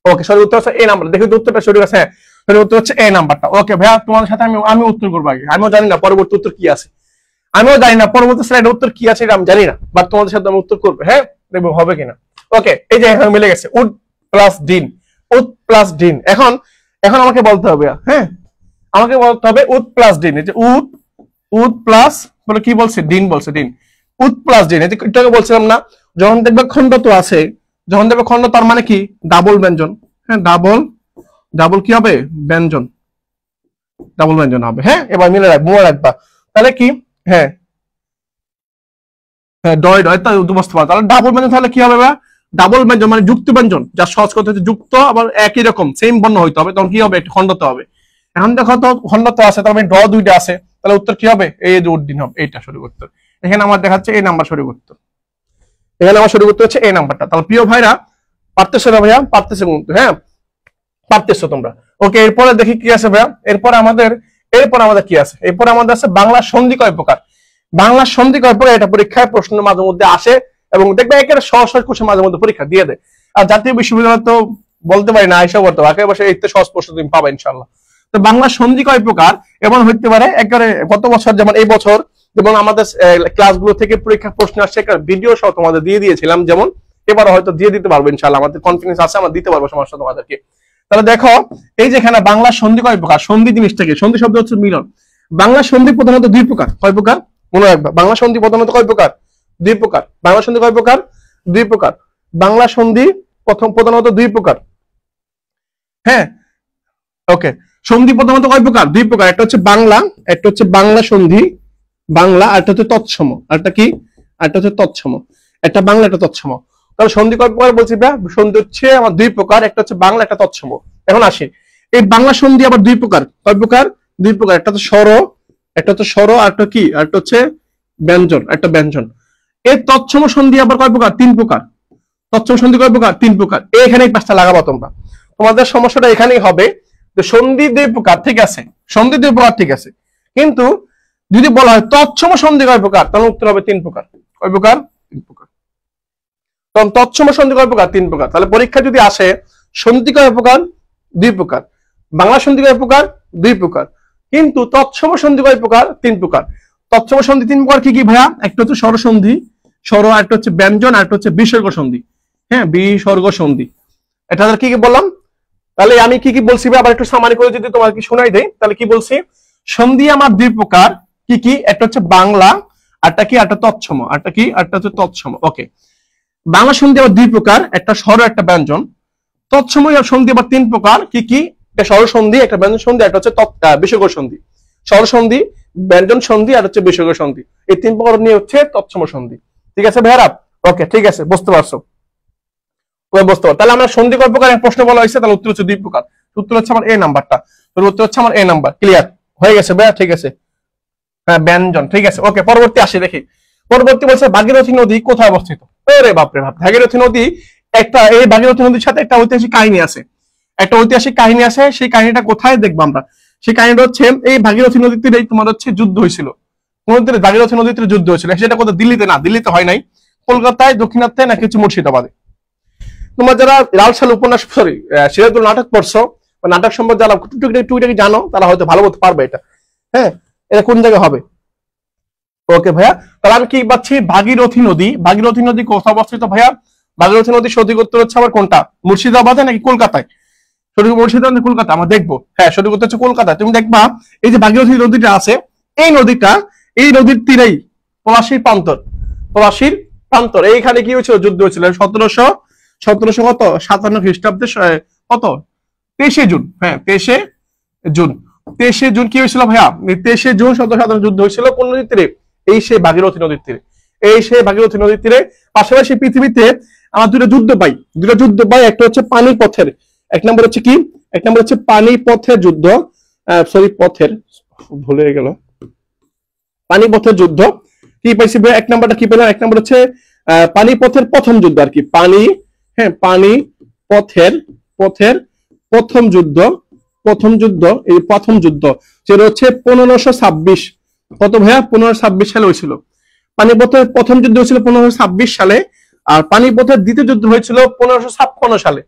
ওকে, সঠিক উত্তর হচ্ছে এ নাম্বার। দেখি তো উত্তরটা সঠিক আছে। হ্যাঁ, সঠিক উত্তর হচ্ছে এ নাম্বারটা। ওকে ভাইয়া, তোমাদের সাথে আমি উত্তর করবো আগে। আমিও জানি না পরবর্তী উত্তর কি আছে, আমিও জানি না পরবর্তী স্লাইডের উত্তর কি আছে, এটা আমি জানি না, বাট তোমাদের সাথে আমি উত্তর করবো। হ্যাঁ, দেখবো হবে কিনা। ওকে, এই যে এখন মিলে গেছে, উড প্লাস ডিন, উড প্লাস ডিন। এখন আমাকে বলতে হবে, হ্যাঁ আমাকে বলতে হবে উড প্লাস ডিন। এই যে উড প্লাস বলে কি বলছে, ডিন বলছে, ডিন, উড প্লাস ডিন। এটাকে বলছিলাম না, যখন দেখবে খন্ড তো আছে, যখন দেখবে খন্ড তার মানে কি ডাবল ব্যঞ্জন। হ্যাঁ, ডাবল কি হবে, ব্যঞ্জন, ডাবল ব্যঞ্জন হবে। হ্যাঁ, এবার মিলে মনে রাখবা তাহলে কি, হ্যাঁ হ্যাঁ ডয় তাহলে বুঝতে পারো। তাহলে ডাবল ব্যঞ্জন তাহলে কি হবে, ডাবল ব্যঞ্জন মানে যুক্ত ব্যঞ্জন, যা সহজ করতে হচ্ছে যুক্ত, আবার একই রকম সেম বর্ণ হইতে হবে, তখন কি হবে, একটু খণ্ডতে হবে। এখন দেখো তো খণ্ডত আছে, তার মানে ড দুইটা আছে, তাহলে উত্তর কি হবে, এই যে উড ডিন হবে, এইটা সঠিক উত্তর। এখানে আমার দেখাচ্ছে এই নাম্বার সঠিক উত্তর, এখানে আমার সঠিক উত্তর হচ্ছে এই নাম্বারটা। তাহলে প্রিয় ভাইরা পারতেছো না ভাইয়া, পারতেছো কিন্তু, হ্যাঁ পারতেছো তোমরা। ওকে, এরপরে দেখি কি আছে ভাইয়া, এরপর আমাদের কি আছে, এরপর আমাদের আছে বাংলা সন্ধি কয় প্রকার। বাংলা সন্ধি কয় প্রকার, এটা পরীক্ষায় প্রশ্ন মাঝে মধ্যে আসে, এবং দেখবে একেবারে সহজ সহজ কোশ্চেন মাঝে মধ্যে পরীক্ষা দিয়ে দেয়। আর জাতীয় বিশ্ববিদ্যালয় তো বলতে পারি না, এসব করতে একেবারে বসে এই সহজ প্রশ্ন তুমি পাবা ইনশাল্লাহ। তো বাংলা সন্ধি কয় প্রকার এমন হইতে পারে, একেবারে গত বছর যেমন এই বছর যেমন আমাদের ক্লাসগুলো থেকে পরীক্ষা প্রশ্ন আসছে, একটা ভিডিও সহ তোমাদের দিয়ে দিয়েছিলাম, যেমন এবারও হয়তো দিয়ে দিতে পারবো ইনশাল্লাহ, আমাদের কনফিডেন্স আছে, আমরা দিতে পারবো সমস্যা তোমাদেরকে। তাহলে দেখো এই যে এখানে বাংলা সন্ধি কয় প্রকার, সন্ধি জিনিসটা কি, সন্ধি শব্দ হচ্ছে মিলন। বাংলা সন্ধি প্রধানত দুই প্রকার, কয় প্রকার মনে রাখবা, বাংলা সন্ধি প্রধানত কয় প্রকার, দুই প্রকার। বাংলা সন্ধি কয় প্রকার, দুই প্রকার। বাংলা সন্ধি প্রধানত দুই প্রকার। হ্যাঁ, ওকে, সন্ধি প্রধানত কয় প্রকার, দুই প্রকার। একটা হচ্ছে বাংলা, একটা হচ্ছে বাংলা সন্ধি বাংলা, আর একটা হচ্ছে তৎসম, আরটা কি, আরটা হচ্ছে তৎসম। একটা বাংলা, একটা তৎসম। তাহলে সন্ধি কয় প্রকার বলছি ভাই, সন্ধি হচ্ছে আমার দুই প্রকার, একটা হচ্ছে বাংলা, একটা তৎসম। এখন আসি, এই বাংলা সন্ধি আবার দুই প্রকার, কয় প্রকার, দুই প্রকার। একটা হচ্ছে স্বর, একটা হচ্ছে স্বর, আর একটা কি, আর একটা হচ্ছে ব্যঞ্জন, একটা ব্যঞ্জন। এই তৎসম সন্ধি আবার কয় প্রকার, তিন প্রকার। তৎসম সন্ধি কয় প্রকার, তিন প্রকার। এখানেই পাঁচটা লাগাবো তোমরা, তোমাদের সমস্যাটা এখানেই হবে যে সন্ধি দুই প্রকার, ঠিক আছে, সন্ধি দুই প্রকার, ঠিক আছে, কিন্তু যদি বলা হয় তৎসম সন্ধি কয় প্রকার, তাহলে উত্তর হবে তিন প্রকার। কয় প্রকার, তিন প্রকার। তখন তৎসম সন্ধি কয় প্রকার, তিন প্রকার। তাহলে পরীক্ষা যদি আসে সন্ধি কয় প্রকার, দুই প্রকার, বাংলা সন্ধি কয় প্রকার, দুই প্রকার, কিন্তু তৎসম সন্ধি কয় প্রকার, তিন প্রকার। তৎসম সন্ধি তিন প্রকার কি কি ভাইয়া, একটা হচ্ছে স্বর সন্ধি, স্বর, একটা হচ্ছে ব্যঞ্জন, আর একটা হচ্ছে বিসর্গ সন্ধি। হ্যাঁ, বিসর্গ সন্ধি। এটা কি কি বললাম, তাহলে আমি কি কি বলছি আবার একটু সামারি করে যদি তোমার কি শোনাই দেই, তাহলে কি বলছি, সন্ধি আমার দুই প্রকার, কি কি, একটা হচ্ছে বাংলা, আরটা কি, আরটা তৎসম, আরটা কি, আরটা হচ্ছে তৎসম। ওকে, বাংলা সন্ধি আবার দুই প্রকার, একটা স্বর, একটা ব্যঞ্জন। তৎসম সন্ধি আবার তিন প্রকার, কি কি, একটা স্বর সন্ধি, একটা ব্যঞ্জন সন্ধি, একটা হচ্ছে বিসর্গ সন্ধি। স্বর সন্ধি, ব্যঞ্জন সন্ধি, আর হচ্ছে বিসর্গ সন্ধি। এই তিন প্রকার নিয়ে হচ্ছে তৎসম সন্ধি। ঠিক আছে ভাইরা, ওকে ঠিক আছে, বুঝতে পারছো, বুঝতে পারো। তাহলে আমরা সন্ধি কয় প্রকার প্রশ্ন বলা হয়েছে, তাহলে উত্তর হচ্ছে দুই প্রকার। উত্তর হচ্ছে আমার এ নাম্বারটা, উত্তর হচ্ছে আমার এ নাম্বার। ক্লিয়ার হয়ে গেছে ভাইয়া, ঠিক আছে, হ্যাঁ ব্যঞ্জন, ঠিক আছে। ওকে, পরবর্তী আসি, দেখি পরবর্তী বলছে ভাগীরথী নদী কোথায় অবস্থিত। ওরে বাপরে বাপ, ভাগীরথী নদী একটা, এই ভাগীরথী নদীর সাথে একটা ঐতিহাসিক কাহিনী আছে, একটা ঐতিহাসিক কাহিনী আছে। সেই কাহিনীটা কোথায় দেখবো আমরা, সেই কাহিনীটা হচ্ছে এই ভাগীরথী নদীতে তোমার হচ্ছে যুদ্ধ হয়েছিল, কোন ভাগীরথী নদীতে যুদ্ধ হয়েছিল। সেটা কোথায়, দিল্লিতে না, দিল্লিতে হয় নাই, কলকাতায়, দক্ষিণাত্যে, নাকি হচ্ছে মুর্শিদাবাদে। তোমার যারা লালসাল উপন্যাস, সরি সিরাজুল নাটক পড়ছো, নাটক সম্পর্কে যারা টুকিটাকি জানো, তারা হয়তো ভালো বলতে পারবে এটা। হ্যাঁ, এটা কোন জায়গায় হবে। ওকে ভাইয়া, তাহলে আমি কি পাচ্ছি, ভাগীরথী নদী। ভাগীরথী নদী কোথায় অবস্থিত ভাইয়া, ভাগীরথী নদীর সঠিক উত্তর হচ্ছে আবার কোনটা, মুর্শিদাবাদে নাকি কলকাতায়। সঠিক মুর্শিদাবাদ, কলকাতা, আমরা দেখবো। হ্যাঁ, সঠিক উত্তর হচ্ছে কলকাতায়। তুমি দেখবা এই যে ভাগীরথী নদীটা আছে, এই নদীর তীরেই পলাশীর প্রান্তর, এইখানে কি হয়েছিল, যুদ্ধ হয়েছিল 1757 খ্রিস্টাব্দে, কত 23শে জুন। হ্যাঁ, 23শে জুন কি হয়েছিল ভাইয়া, 23শে জুন 1757 যুদ্ধ হয়েছিল কোন নদীর তীরে, এই সেই ভাগীরথী নদীর তীরে, এই সেই ভাগীরথী নদীর তীরে। পাশাপাশি পৃথিবীতে আমরা দুটো যুদ্ধ পাই, একটা হচ্ছে পানিপথের, এক নম্বর হচ্ছে কি, এক নম্বর হচ্ছে পানিপথের যুদ্ধ, সরি পথের, ভুলে গেল, পানিপথের যুদ্ধ। কি পাইছি ভাই, এক নম্বরটা কি পেলাম, এক নম্বর হচ্ছে পানিপথের প্রথম যুদ্ধ আর কি, পানিপথের প্রথম যুদ্ধ, এই প্রথম যুদ্ধ যেটা হচ্ছে 1526, কত ভাইয়া, 1526 সালে হয়েছিল। পানিপথের প্রথম যুদ্ধ হয়েছিল 1526 সালে, আর পানিপথের দ্বিতীয় যুদ্ধ হয়েছিল 1556 সালে।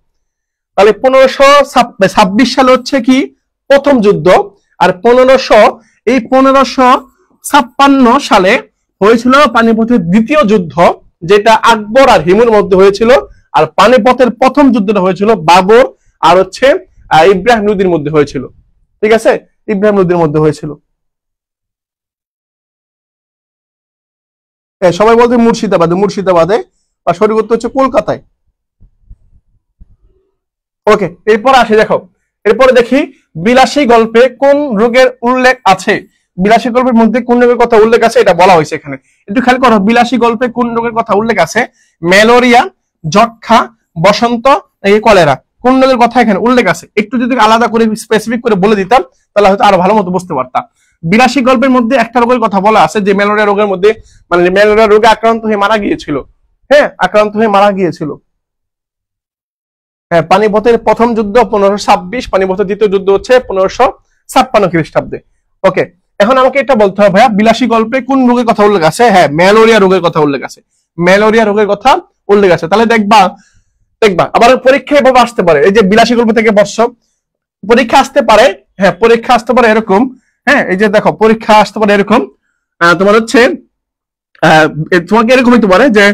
তাহলে 1526 সালে হচ্ছে কি প্রথম যুদ্ধ, আর 1556 সালে হয়েছিল পানিপথের দ্বিতীয় যুদ্ধ, যেটা আকবর আর হিমুর মধ্যে হয়েছিল। আর পানিপথের প্রথম যুদ্ধটা হয়েছিল বাবর আর হচ্ছে ইব্রাহিম লোদির মধ্যে হয়েছিল। ঠিক আছে, ইব্রাহিম লোদির মধ্যে হয়েছিল। সবাই বলতে মুর্শিদাবাদে বা সঠিক উত্তর হচ্ছে কলকাতায়। ওকে, এরপর আসি, দেখো এরপরে দেখি বিলাসী গল্পে কোন রোগের উল্লেখ আছে। বিলাসী গল্পের মধ্যে কোন রোগের কথা উল্লেখ আছে এটা বলা হয়েছে এখানে, একটু খেয়াল করো। বিলাসী গল্পে কোন রোগের কথা উল্লেখ আছে? ম্যালেরিয়া, যক্ষা, বসন্ত, এই কলেরা, কোন রোগের কথা এখানে উল্লেখ আছে? একটু যদি আলাদা করে স্পেসিফিক করে বলে দিতাম তাহলে হয়তো আরো ভালো মতো বুঝতে পারতাম। বিলাসী গল্পের মধ্যে একটা রোগের কথা বলা আছে যে ম্যালেরিয়া রোগের মধ্যে, মানে ম্যালেরিয়া রোগে আক্রান্ত হয়ে মারা গিয়েছিল। হ্যাঁ, আক্রান্ত হয়ে মারা গিয়েছিল। হ্যাঁ, পানিপথের প্রথম যুদ্ধ 1526, পানিপথের দ্বিতীয় যুদ্ধ হচ্ছে 1556 খ্রিস্টাব্দে। ওকে, এখন আমাকে এটা বলতে হবে ভাইয়া বিলাসী গল্পে কোন রোগের কথা উল্লেখ আছে? হ্যাঁ, ম্যালেরিয়া রোগের কথা উল্লেখ আছে। ম্যালেরিয়া রোগের কথা উল্লেখ আছে। তাহলে দেখবা আবার পরীক্ষা এভাবে আসতে পারে, এই যে বিলাসী গল্প থেকে বর্ষ পরীক্ষা আসতে পারে। হ্যাঁ, পরীক্ষা আসতে পারে এরকম। হ্যাঁ, এই যে দেখো পরীক্ষা আসতে পারে এরকম, তোমার হচ্ছে তোমাকে এরকম হতে পারে যে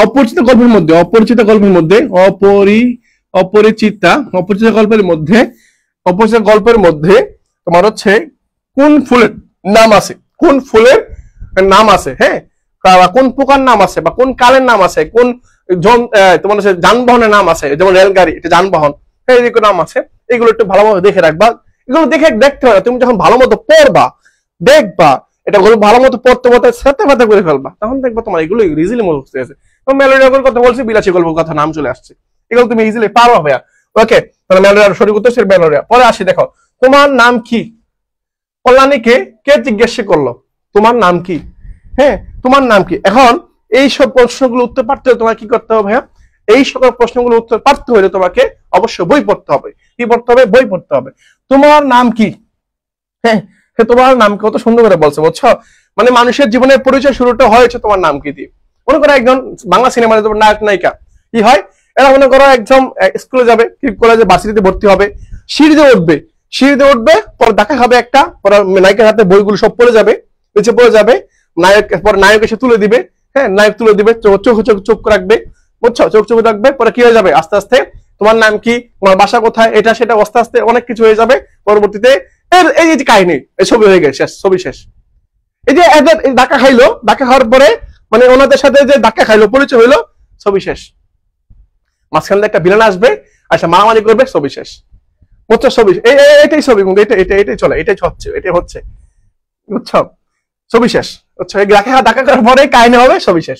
অপরিচিত গল্পের মধ্যে অপরিচিত গল্পের মধ্যে তোমার হচ্ছে কোন ফুলের নাম আছে, হ্যাঁ, কোন পোকার নাম আছে, বা কোন কালের নাম আছে, কোন তোমার হচ্ছে যানবাহনের নাম আছে, যেমন রেলগাড়ি এটা যানবাহন, হ্যাঁ, এরকম নাম আছে। এগুলো একটু ভালোভাবে দেখে রাখবা। এগুলো দেখতে হবে, তুমি যখন ভালো মতো পড়বা দেখবা এটা ভালো মতো পড়তে সাথে করে ফেলবা, তখন দেখবা তোমার এগুলো ইজিলি মনে হচ্ছে। ম্যালেরিয়া কথা বলছি, বিলাসী গল্পের কথা নাম চলে আসছে, এগুলো তুমি ইজিলি পারবা ভাইয়া। ওকে, তাহলে ম্যালেরিয়ার সঠিক উত্তর ম্যালেরিয়া। পরে আসি, দেখো তোমার নাম কি? কল্যাণীকে কে জিজ্ঞেস করলো তোমার নাম কি? হ্যাঁ, তোমার নাম কি? এখন এই সব প্রশ্নগুলো উত্তর পারতে হলে তোমার কি করতে হবে ভাইয়া? এই সকল প্রশ্নগুলো উত্তর পারতে হলে তোমাকে অবশ্যই বই পড়তে হবে। কি পড়তে হবে? বই পড়তে হবে। তোমার নাম কি? হ্যাঁ, তোমার নাম কত সুন্দর করে বলছে, বুঝছো? মানে মানুষের জীবনের পরিচয় শুরুটা হয়েছে তোমার নাম কি দিয়ে। মনে করো একজন বাংলা সিনেমার নায়ক নায়িকা কি হয়, এরা মনে করো একদম স্কুলে যাবে, কলেজে ভার্সিটিতে ভর্তি হবে, সিঁড়িতে উঠবে, পরে দেখা খাবে একটা, পরে নায়িকার হাতে বইগুলো সব পড়ে যাবে, নিচে পড়ে যাবে, নায়ক এসে তুলে দিবে। হ্যাঁ, নায়ক তুলে দিবে, চোখ রাখবে, বুঝছো? চোখ রাখবে, পরে কি হয়ে যাবে আস্তে আস্তে তোমার নাম কি, তোমার বাসা কোথায়, এটা সেটা আস্তে আস্তে অনেক কিছু হয়ে যাবে। পরবর্তীতে এই যে কাহিনী, এই ছবি হয়ে গেছে, ছবি শেষ। এই যে ধাক্কা খাওয়ার পরে মানে ওনাদের সাথে যে ধাক্কা খাইলো, পরিচয় হইলো, ছবি শেষ। মাঝখানে একটা ভিলেন আসবে, আচ্ছা মারামারি করবে, ছবি শেষ, বুঝছো? ছবি এটাই ছবি, কিন্তু এটাই চলে, এটাই হচ্ছে, বুঝছো? ছবি শেষ, বুঝছো? ধাক্কা করার পরে কাহিনী হবে, ছবি শেষ।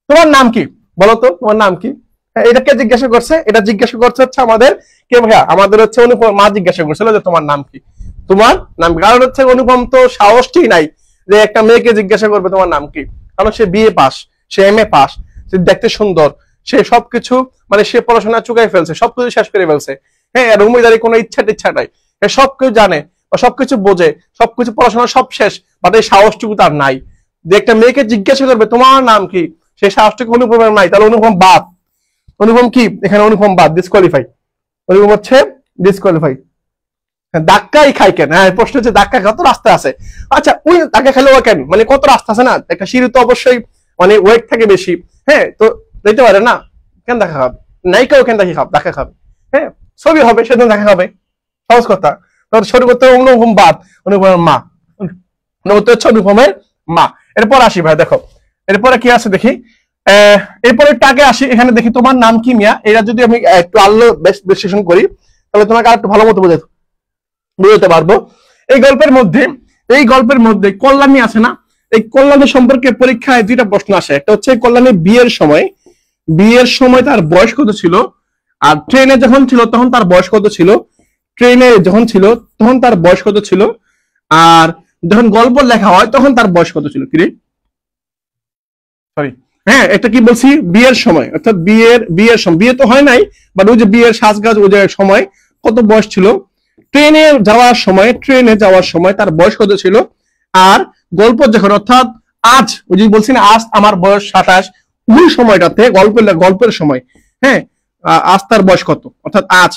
তোমার নাম কি বলো তো? তোমার নাম কি? এটাকে জিজ্ঞাসা করছে, এটা জিজ্ঞাসা করছে হচ্ছে আমাদের কে ভাইয়া? আমাদের হচ্ছে অনুপম মা জিজ্ঞাসা করছিল যে তোমার নাম কি, তোমার নাম কি? কারণ হচ্ছে অনুপম তো সাহসটি নাই যে একটা মেয়েকে জিজ্ঞাসা করবে তোমার নাম কি, কারণ সে বিএ পাস, সে এমএ পাস, সে দেখতে সুন্দর, সে সবকিছু মানে সে পড়াশোনা চুকাই ফেলছে, সবকিছু শেষ করে ফেলছে। হ্যাঁ, আর উমিদারি কোনো ইচ্ছা নাই, সবকিছু জানে বা সবকিছু বোঝে, সবকিছু পড়াশোনা সব শেষ, বাট এই সাহসটুকু তার নাই যে একটা মেয়েকে জিজ্ঞাসা করবে তোমার নাম কি, সেই সাহসটুকু অনুপমের নাই। তাহলে অনুপম কি এখানে? অনুপম বাদ, ডিসকোয়ালিফাই। অনুপম হচ্ছে ডিসকোয়ালিফাই। ধাক্কাই খাই কেন? হ্যাঁ, প্রশ্ন হচ্ছে ধাক্কা কত রাস্তা আছে? আচ্ছা, ওই ধাক্কা খেলো কেন, মানে কত রাস্তা আছে না, একটা সিঁড়ি তো অবশ্যই মানে ওয়েট থাকে বেশি। হ্যাঁ, তো যেতে পারে না, কেন ধাক্কা খাবে? নায়িকাও কেন ধাক্কা খাবে? হ্যাঁ, ছবি হবে সেদিন ধাক্কা খাবে, সহজ কথা। শুরু করতে হবে অনুপম বাদ, অনুপমের মা, হচ্ছে অনুপমের মা। এরপর আসি ভাই, দেখো এরপরে কি আছে দেখি। এরপরে টাকে আসি, এখানে দেখি তোমার নাম কি মিয়া। এরা যদি আমি একটু আলো বিশ্লেষণ করি তাহলে তোমাকে আর একটু ভালো মতো বুঝতে পারবো। এই গল্পের মধ্যে কল্যাণী আছে না, এই কল্যাণী সম্পর্কে পরীক্ষায় দুইটা প্রশ্ন আসে। একটা হচ্ছে কল্যাণী বিয়ের সময় তার বয়স কত ছিল, আর ট্রেনে যখন ছিল তখন তার বয়স কত ছিল, আর যখন গল্প লেখা হয় তখন তার বয়স কত ছিল। কি রে, সরি, হ্যাঁ, এটা কি বলছি? বিয়ের সময়, অর্থাৎ বিয়ের সময়, বিয়ে তো হয় নাই, বাট ওই যে বিয়ের সাজগাজ ওই যে সময় কত বয়স ছিল। ট্রেনে যাওয়ার সময় তার বয়স কত ছিল, আর গল্প যখন, অর্থাৎ আজ, ওই যে বলছি না আজ আমার বয়স 27, ওই সময়টাতে গল্পের সময়, হ্যাঁ, আজ তার বয়স কত, অর্থাৎ আজ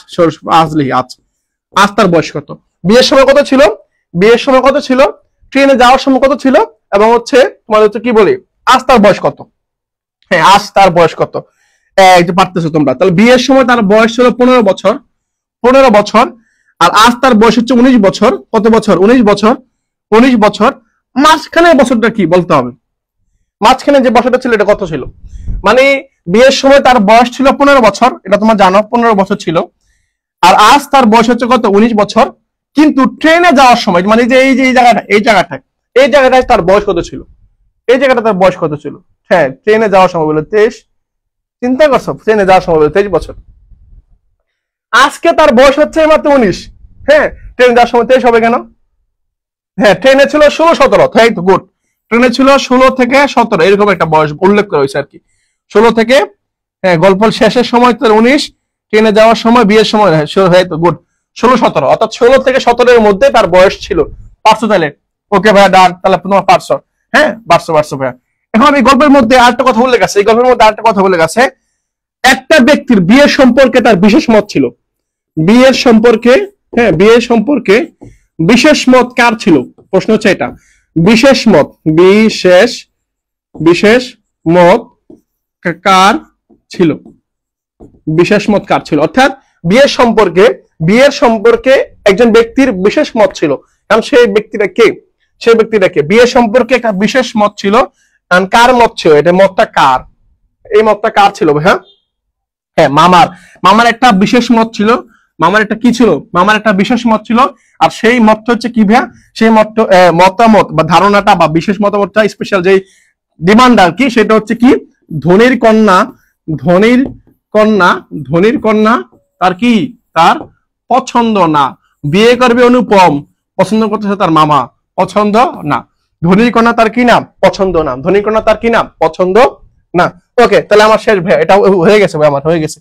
আজ তার বয়স কত, বিয়ের সময় কত ছিল, বিয়ের সময় কত ছিল, ট্রেনে যাওয়ার সময় কত ছিল, এবং হচ্ছে তোমাদের হচ্ছে কি বলি, আজ তার বয়স কত। হ্যাঁ, আজ তার বয়স কত, এই যে পারতেছো তোমরা। তাহলে বিয়ের সময় তার বয়স ছিল 15 বছর, 15 বছর, আর আজ তার বয়স হচ্ছে 19 বছর। কত বছর? 19 বছর। 19 বছর, মাঝখানের বছরটা কি বলতে হবে, মাঝখানে যে বছরটা ছিল এটা কত ছিল। মানে বিয়ের সময় তার বয়স ছিল 15 বছর, এটা তোমরা জানো, 15 বছর ছিল। আর আজ তার বয়স হচ্ছে কত? 19 বছর। কিন্তু ট্রেনে যাওয়ার সময়, মানে যে এই জায়গাটায় তার বয়স কত ছিল, এই জায়গাটা তার বয়স কত ছিল। হ্যাঁ, ট্রেনে যাওয়ার সময় বলে 23। চিন্তা করছো, ট্রেনে যাওয়ার সময় বলে 23 বছর। আজকে তার বয়স হচ্ছে মাত্র 19। হ্যাঁ, ট্রেনে যাওয়ার সময় 23 হবে কেন? হ্যাঁ, ট্রেনে ছিল 16-17। তাই তো, গুড। ট্রেনে ছিল 16 থেকে 17, এরকম একটা বয়স উল্লেখ করা হয়েছে আর কি। 16 থেকে, হ্যাঁ, গল্প শেষের সময় তো 19, ট্রেনে যাওয়ার সময়, বিয়ের সময়, হ্যাঁ তো, গুড, 16-17, অর্থাৎ 16 থেকে 17 এর মধ্যে তার বয়স ছিল। পারছো তাহলে? ওকে ভাইয়া, ডান, তাহলে তোমার পারছো। হ্যাঁ, পারছো ভাইয়া। এখন এই গল্পের মধ্যে আরেকটা কথা উল্লেখ আছে, এই গল্পের মধ্যে আরেকটা কথা উল্লেখ আছে, একটা ব্যক্তির বিয়ের সম্পর্কে তার বিশেষ মত ছিল। বিয়ের সম্পর্কে, হ্যাঁ, বিয়ের সম্পর্কে বিশেষ মত কার ছিল? প্রশ্ন হচ্ছে এটা, বিশেষ মত, বিশেষ মত কার ছিল? বিশেষ মত কার ছিল? অর্থাৎ বিয়ের সম্পর্কে একজন ব্যক্তির বিশেষ মত ছিল, কারণ সেই ব্যক্তিটা কে? সেই ব্যক্তিটা কে? বিয়ের সম্পর্কে একটা বিশেষ মত ছিল, কারণ কার মত ছিল এটা? মতটা কার? এই মতটা কার ছিল? হ্যাঁ, হ্যাঁ, মামার একটা বিশেষ মত ছিল। মামার একটা কি ছিল? মামার একটা বিশেষ মত ছিল। আর সেই মতটা হচ্ছে কি ভাইয়া? সেই মতামত বা ধারণাটা বা বিশেষ মতামতটা, স্পেশাল যে ডিমান্ড আর কি, সেটা হচ্ছে কি, ধনির কন্যা তার কি, তার পছন্দ না। বিয়ে করবে অনুপম, পছন্দ করতেছে তার মামা, পছন্দ না। ধনির কন্যা তার কি না? পছন্দ না। ধনির কন্যা তার কি না? পছন্দ না। ওকে, তাহলে আমার শেষ ভাই, এটা হয়ে গেছে ভাই, আমার হয়ে গেছে।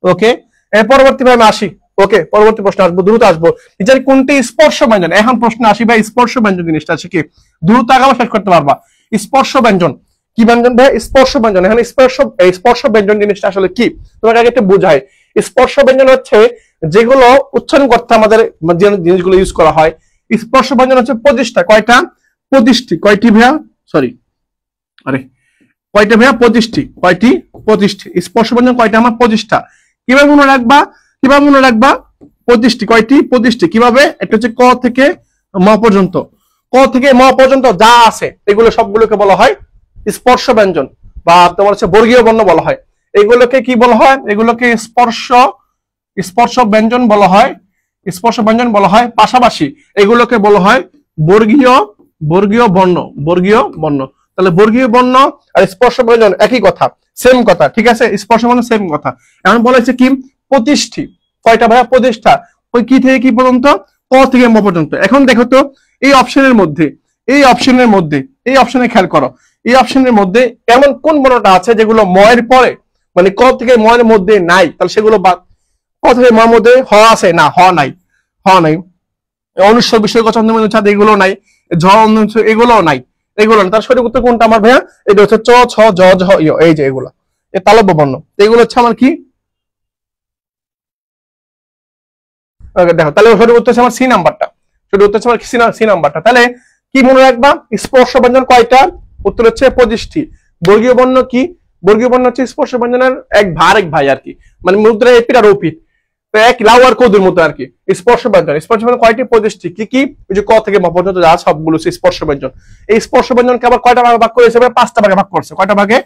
ওকে, পরবর্তী ভাই আমি আসি। ওকে, পরবর্তী প্রশ্ন আসবো, দ্রুত আসবো। নিচের কোনটি স্পর্শ ব্যঞ্জন? এখন প্রশ্ন আসি ভাই, স্পর্শ ব্যঞ্জন জিনিসটা আছে কি, দ্রুত আগামা শেষ করতে পারবা। স্পর্শ ব্যঞ্জন কি ব্যঞ্জন ভাই? স্পর্শ ব্যঞ্জন। এখন স্পর্শ ব্যঞ্জন জিনিসটা আসলে কি, তোমাকে আগে একটু বোঝাই। স্পর্শ ব্যঞ্জন হচ্ছে যেগুলো উচ্চারণ করতে আমাদের যে জিনিসগুলো ইউজ করা হয়। স্পর্শ ব্যঞ্জন হচ্ছে 25টা। কয়টা? 25টি। কয়টি ভাইয়া? সরি, আরে কয়টা ভাইয়া? 25টি। কয়টি? 25টি। স্পর্শ ব্যঞ্জন কয়টা? আমার 25টা। কিভাবে মনে রাখবা? 25টি। কয়টি? 25টি। কিভাবে? একটা হচ্ছে ক থেকে ম পর্যন্ত। ক থেকে ম পর্যন্ত যা আছে এগুলো সবগুলোকে বলা হয় স্পর্শ ব্যঞ্জন, বা তোমার হচ্ছে বর্গীয় বর্ণ বলা হয়। এগুলোকে কি বলা হয়? এগুলোকে স্পর্শ ব্যঞ্জন বলা হয়। স্পর্শ ব্যঞ্জন বলা হয়। পাশাপাশি এগুলোকে বলা হয় বর্গীয় বর্ণ। তাহলে বর্গীয় বর্ণ আর স্পর্শ ব্যঞ্জন একই কথা, সেম কথা, ঠিক আছে? স্পর্শ বর্ণ সেম কথা। এখন বলেছে কি 25টি। কয়টা ভাইয়া? 25টা। ওই কি থেকে কি পর্যন্ত? ক থেকে ম পর্যন্ত। এখন দেখো তো এই অপশনে খেয়াল করো, এই অপশনের মধ্যে এমন কোন বর্ণটা আছে যেগুলো ম এর পরে, মানে ক থেকে ম এর মধ্যে নাই, তাহলে সেগুলো বাদ। ক থেকে ম এর মধ্যে হ আছে না? হ নাই। অনুষ্ঠ বিষয়গত ছাদ এগুলো নাই, ঝ এগুলোও নাই, তার সঠিক উত্তর কোনটা আমার ভাইয়া? এটা হচ্ছে চ, ছ, জ, ঝ, ই, এই যে এগুলো, এই তালব্য বর্ণ, এগুলো হচ্ছে আমার কি, দেখো তাহলে সঠিক উত্তর হচ্ছে আমার সি নাম্বারটা। সঠিক উত্তর হচ্ছে আমার সি নাম্বারটা। তাহলে কি মনে রাখবা? স্পর্শ ব্যঞ্জন কয়টা? উত্তর হচ্ছে 25টি। বর্গীয় বর্ণ কি? বর্গীয় বর্ণ হচ্ছে স্পর্শ ব্যঞ্জনের এক ভাই আর কি, মানে মুদ্রা এপিট আর ওপিট, তো এক লাউ আর কদুর মতো আর কি। স্পর্শ ব্যঞ্জন কয়টি? 25টি। কি? ওই যে ক থেকে ম পর্যন্ত যা সবগুলো স্পর্শ ব্যঞ্জন। এই স্পর্শ ব্যঞ্জনকে আবার কয়টা ভাগে ভাগ করেছে? 5টা ভাগে ভাগ করছে। কয়টা ভাগে?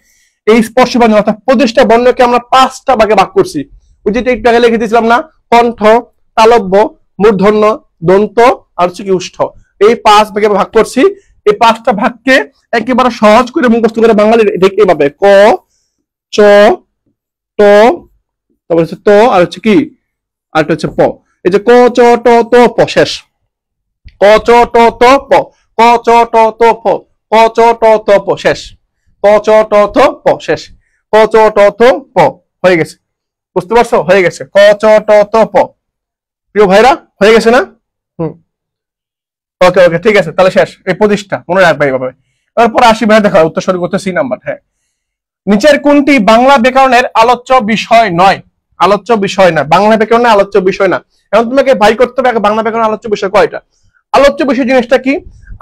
এই স্পর্শ ব্যঞ্জন অর্থাৎ 25টা বর্ণকে আমরা 5টা ভাগে ভাগ করছি। ওই যেটা একটু আগে লিখে দিয়েছিলাম না, কণ্ঠ, তালব্য, মূর্ধন্য, দন্ত আর হচ্ছে কি উষ্ঠ, এই 5 ভাগে ভাগ করছি। এই 5টা ভাগকে একেবারে সহজ করে মুখস্থ করে বাঙালি দেখতে পাবে, ক, চ, ট, তারপর হচ্ছে ত, আর হচ্ছে কি, আর একটা হচ্ছে প। এই যে ক, চ, ট, ত, প, শেষ। ক, চ, ট, ত, প, ক, চ, ট, ত, প, ক, চ, ট, ত, প, শেষ। ক, চ, ট, ত, প, শেষ। ক, চ, ট, ত, প, হয়ে গেছে। বুঝতে পারছো? হয়ে গেছে। ক, চ, ট, ত, প। প্রিয় ভাইরা, হয়ে গেছে না? ওকে, ঠিক আছে, তাহলে শেষ। এই 25টা মনে রাখবে এইভাবে। এরপর আসি ভাই, দেখা উত্তর সঠিক উত্তর সি নাম্বার। হ্যাঁ, নিচের কোনটি বাংলা ব্যাকরণের আলোচ্য বিষয় নয়? আলোচ্য বিষয় না, বাংলা ব্যাকরণের আলোচ্য বিষয় না। এখন তোমাকে ভাই করতে হবে বাংলা ব্যাকরণের আলোচ্য বিষয় কয়টা। আলোচ্য বিষয় জিনিসটা কি?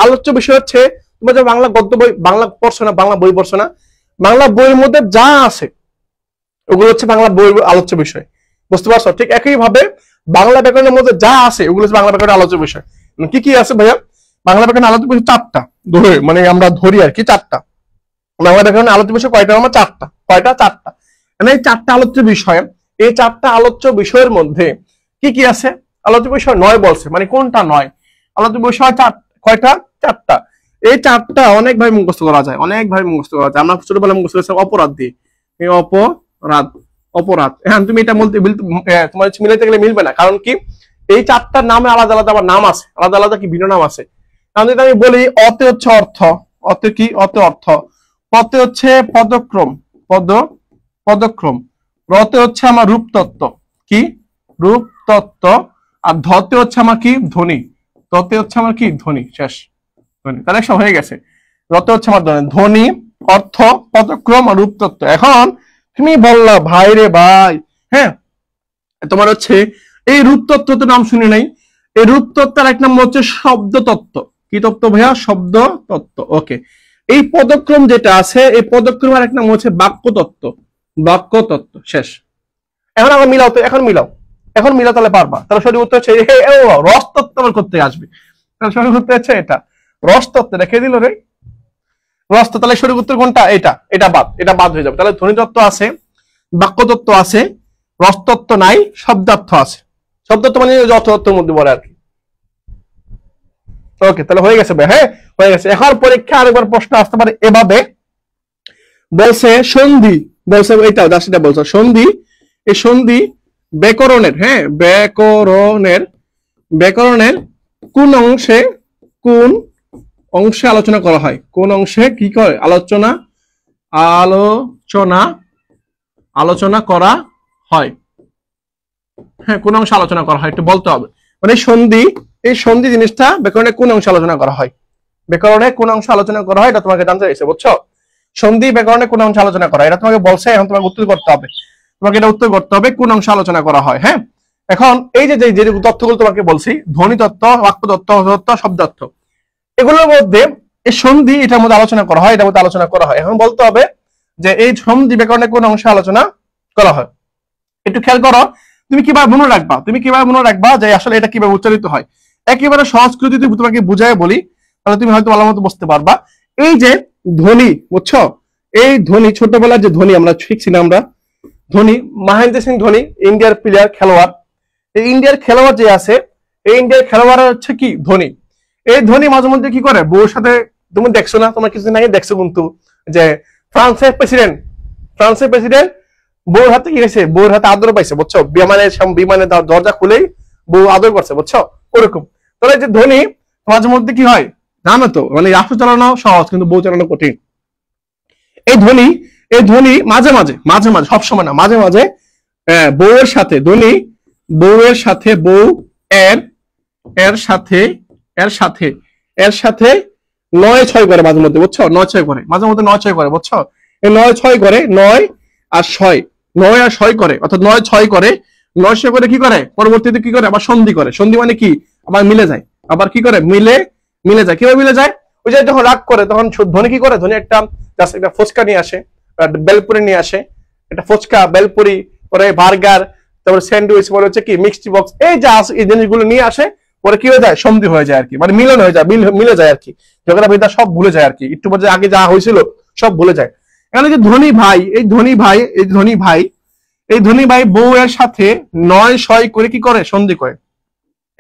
আলোচ্য বিষয় হচ্ছে তোমরা যে বাংলা গদ্য বই বাংলা পড়ছো না, বাংলা বই পড়ছো না, বাংলা বইয়ের মধ্যে যা আছে ওগুলো হচ্ছে বাংলা বইয়ের আলোচ্য বিষয়। বুঝতে পারছো? ঠিক একই ভাবে বাংলা ব্যাকরণের মধ্যে যা আছে ওগুলো হচ্ছে বাংলা ব্যাকরণের আলোচ্য বিষয়। কি কি আছে ভাইয়া? বাংলা ব্যাকরণের আলোচ্য বিষয় চারটা, মানে আমরা ধরি আর কি চারটা। বাংলা ব্যাকরণের আলোচ্য বিষয় কয়টা? আমার চারটা। কয়টা? চারটা। এই চারটা আলোচ্য বিষয়, এই চারটা আলোচ্য বিষয়ের মধ্যে কি কি আছে? আলোচ্য বিষয় নয় বলছে, মানে কোনটা নয়? আলোচ্য বিষয় কয়টা? চারটা। এই চারটা অনেক ভাবে মুখস্থ করা যায়, অনেক ভাবে মুখস্থ করা যায়। আমরা ছোটবেলায় মুখস্থ করেছি অপরাধ দিয়ে। এই অপরাধ, অপরাধ। হ্যাঁ, তুমি এটা বলতে তোমার মিলাইতে গেলে মিলবে না। কারণ কি? এই চারটার নামে আলাদা আলাদা আবার নাম আছে, আলাদা আলাদা কি ভিন্ন নাম আছে। কারণ যদি আমি বলি অতে হচ্ছে অর্থ, অতে কি? অতে অর্থ। পতে হচ্ছে পদক্রম, পদক্রম। রতে হচ্ছে আমার রূপতত্ত্ব, কি? রূপতত্ত্ব। আর ধতে হচ্ছে আমার কি? ধ্বনি। ততে হচ্ছে আমার কি? ধ্বনি। শেষ, ধ্বনি। তাহলে সব হয়ে গেছে। রতে হচ্ছে আমার ধ্বনি, অর্থ, পদক্রম আর রূপতত্ত্ব। এখন তুমি বললা ভাই রে ভাই, হ্যাঁ তোমার হচ্ছে এই রূপতত্ত্ব তো নাম শুনি নাই। এই রূপতত্ত্বের এক নাম হচ্ছে শব্দতত্ত্ব। কি তত্ত্ব ভাইয়া? শব্দ তত্ত্ব। ওকে। এই পদক্রম যেটা আছে, এই পদক্রমের এক নাম হচ্ছে বাক্যতত্ত্ব, বাক্যতত্ত্ব। শেষ। এখন আবার মিলাও তো, এখন মিলাও, এখন মিলাও, তাহলে পারবা। তাহলে সঠিক উত্তর হচ্ছে রসতত্ত্ব আবার করতে আসবে। তাহলে সঠিক উত্তর হচ্ছে এটা, রসতত্ত্ব। রেখে দিল রে রসতত্ত্ব। তাহলে সঠিক উত্তর কোনটা? এটা, এটা বাদ, এটা বাদ হয়ে যাবে। তাহলে ধ্বনিতত্ত্ব আছে, বাক্যতত্ত্ব আছে, রসতত্ত্ব নাই, শব্দার্থ আছে। শব্দার্থ মানে অর্থতত্ত্বের মধ্যে পড়ে আর কি। ওকে, তাহলে হয়ে গেছে ভাই। হ্যাঁ, হয়ে গেছে। এখন পরীক্ষা আরেকবার প্রশ্ন আসতে পারে এভাবে, বলছে সন্ধি, বলছে এইটাও যা সেটা বলছে সন্ধি। এই সন্ধি ব্যাকরণের, হ্যাঁ ব্যাকরণের, ব্যাকরণের কোন অংশে, কোন অংশে আলোচনা করা হয়? কোন অংশে কি করে আলোচনা, আলোচনা, আলোচনা করা হয়? হ্যাঁ, কোন অংশে আলোচনা করা হয় একটু বলতে হবে। মানে সন্ধি, এই সন্ধি জিনিসটা ব্যাকরণের কোন অংশে আলোচনা করা হয়? ব্যাকরণে কোন অংশে আলোচনা করা হয় এটা তোমাকে জানতে চাইছে, বুঝছো? সন্ধি ব্যাকরণে কোন অংশে আলোচনা করা, এটা তোমাকে বলছে। এখন তোমাকে উত্তর করতে হবে, তোমাকে এটা উত্তর করতে হবে কোন অংশে আলোচনা করা হয়। হ্যাঁ, এখন এই যে যে তথ্যগুলো তোমাকে বলছি, ধ্বনি তত্ত্ব, বাক্য তত্ত্ব, তত্ত্ব, শব্দার্থ, এগুলোর মধ্যে এই সন্ধি এটার মধ্যে আলোচনা করা হয়, এটার মধ্যে আলোচনা করা হয়। এখন বলতে হবে যে এই সন্ধি ব্যাকরণে কোন অংশে আলোচনা করা হয়। একটু খেয়াল করো, তুমি কিভাবে মনে রাখবা, তুমি কিভাবে মনে রাখবা যে আসলে এটা কিভাবে উচ্চারিত হয়। একেবারে সহজ করে যদি তোমাকে বুঝায় বলি তাহলে তুমি হয়তো ভালো মতো বুঝতে পারবা। এই যে ধ্বনি, বুঝছো? এই ধ্বনি, ছোটবেলার যে ধ্বনি আমরা শিখছি না, আমরা ধ্বনি, মহেন্দ্র সিং ধোনি ইন্ডিয়ার প্লেয়ার, খেলোয়াড়। এই ইন্ডিয়ার খেলোয়াড় যে আছে, এই ইন্ডিয়ার খেলোয়াড় হচ্ছে কি? ধ্বনি। এই ধ্বনি মাঝে মধ্যে কি করে বউর সাথে, তুমি দেখছো না, তোমার কিছুদিন আগে দেখছো কিন্তু, যে ফ্রান্সের প্রেসিডেন্ট, ফ্রান্সের প্রেসিডেন্ট বউর হাতে কি গেছে? বউর হাতে আদর পাইছে, বুঝছো? বিমানের দরজা খুলেই বউ আদর করছে, বুঝছো? ওরকম। তাহলে যে ধ্বনি মাঝে মধ্যে কি হয় জানো তো, মানে রাষ্ট্র চালানো সহজ কিন্তু বউ চালানো কঠিন। এই ধ্বনি, এই ধ্বনি মাঝে মাঝে, মাঝে মাঝে, সবসময় না, মাঝে মাঝে বউয়ের সাথে, ধ্বনি বউয়ের সাথে, বউ এর, এর সাথে, এর সাথে, এর সাথে নয় ছয় করে মাঝে মধ্যে, বুঝছো? নয় ছয় করে মাঝে মধ্যে, নয় ছয় করে, বুঝছো? এই নয় ছয় করে, নয় আর ছয়, নয় আর ছয় করে, অর্থাৎ নয় ছয় করে, নয় ছয় করে কি করে পরবর্তীতে কি করে? আবার সন্ধি করে। সন্ধি মানে কি? আবার মিলে যায়। আবার কি করে? মিলে, মিলে যায়। কিভাবে মিলে যায়? ওই যে যখন রাগ করে তখন ধ্বনি কি করে? ধ্বনি একটা একটা ফুচকা নিয়ে আসে, বেলপুরি নিয়ে আসে, একটা ফুচকা, বেলপুরি, পরে বার্গার, তারপরে স্যান্ডউইচ, পরে হচ্ছে কি মিক্সড বক্স, এই যা এই জিনিসগুলো নিয়ে আসে, পরে কি হয়ে যায়? সন্ধি হয়ে যায় আর কি, মানে মিলন হয়ে যায়, মিলে যায় আর কি। ঝগড়া বিদ্যা সব ভুলে যায় আর কি, একটু পরে আগে যা হয়েছিল সব ভুলে যায়। এখানে যে ধনী ভাই, এই ধনী ভাই, এই ধনী ভাই, এই ধনী ভাই বউ এর সাথে নয় ছয় করে কি করে? সন্ধি করে।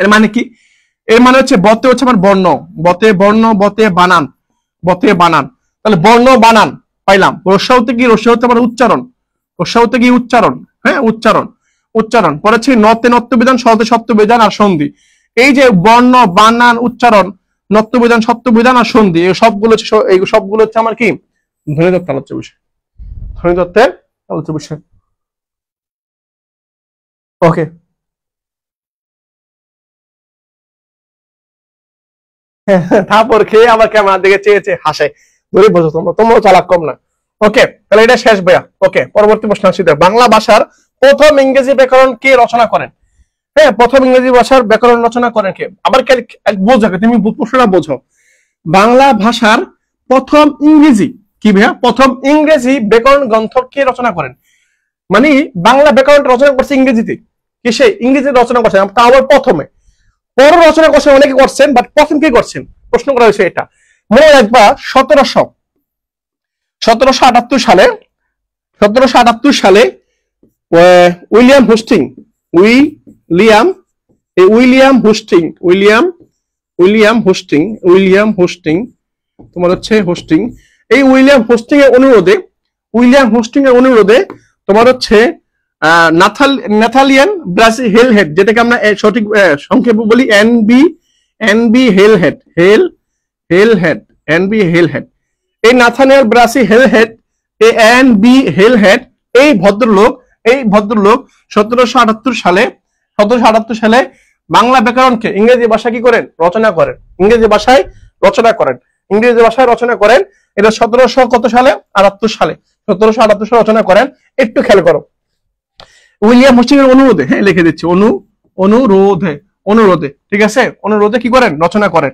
এর মানে কি? এর মানে হচ্ছে বতে হচ্ছে আমার বর্ণ, বতে বর্ণ, বতে বানান, বতে বানান। তাহলে বর্ণ বানান পাইলাম। রস্যাউতে কি? রস্যাউতে আমার উচ্চারণ, রস্যাউতে কি? উচ্চারণ। হ্যাঁ, উচ্চারণ, উচ্চারণ। পরে হচ্ছে নতে নত্য বিধান, সতে সত্য বিধান আর সন্ধি। এই যে বর্ণ, বানান, উচ্চারণ, নত্য বিধান, সত্য বিধান আর সন্ধি, এই সবগুলো হচ্ছে আমার কি? ধ্বনিতত্ত্ব আলোচ্য বিষয়, ধ্বনিতত্ত্বের আলোচ্য বিষয়। ওকে, তারপর খেয়ে আবার ক্যামেরার দিকে চেয়েছে হাসে। ধরে বসো তোমরা, তোমরাও চালাক কম না। ওকে, তাহলে এটা শেষ ভাইয়া। ওকে, পরবর্তী প্রশ্ন আসি। বাংলা ভাষার প্রথম ইংরেজি ব্যাকরণ কে রচনা করেন? হ্যাঁ, প্রথম ইংরেজি ভাষার ব্যাকরণ রচনা করেন কে? আবার বোঝো, তুমি প্রশ্নটা বোঝো। বাংলা ভাষার প্রথম ইংরেজি কি ভাইয়া? প্রথম ইংরেজি ব্যাকরণ গ্রন্থ কে রচনা করেন? মানে বাংলা ব্যাকরণ রচনা করছে ইংরেজিতে, কিসে? ইংরেজি রচনা করছেন, তা আবার প্রথমে। পরে রচনা করছেন অনেকে করছেন, বাট প্রথম কে করছেন প্রশ্ন করা হয়েছে এটা। মনে রাখবা 1778 সালে, 1778 সালে উইলিয়াম হোস্টিং, উইলিয়াম হোস্টিং তোমার হচ্ছে হোস্টিং, এই উইলিয়াম হোস্টিং এর অনুরোধে তোমার হচ্ছে নাথালিয়ান ব্রাসি হেলহেড, যেটাকে আমরা সঠিক সংক্ষেপে বলি এনবি হেলহেড, এই Nathaniel Brassey Halhed, NB Halhed, এই ভদ্রলোক 1778 সালে বাংলা ব্যাকরণকে ইংরেজি ভাষা কি করেন? রচনা করেন। ইংরেজি ভাষায় রচনা করেন। এটা 1700 কত সালে? 78 সালে, 1778 সালে রচনা করেন। একটু খেয়াল করো, উইলিয়াম হোস্টিং এর অনুরোধে, হ্যাঁ লিখে দিচ্ছি, অনুরোধে, ঠিক আছে, অনুরোধে কি করেন? রচনা করেন।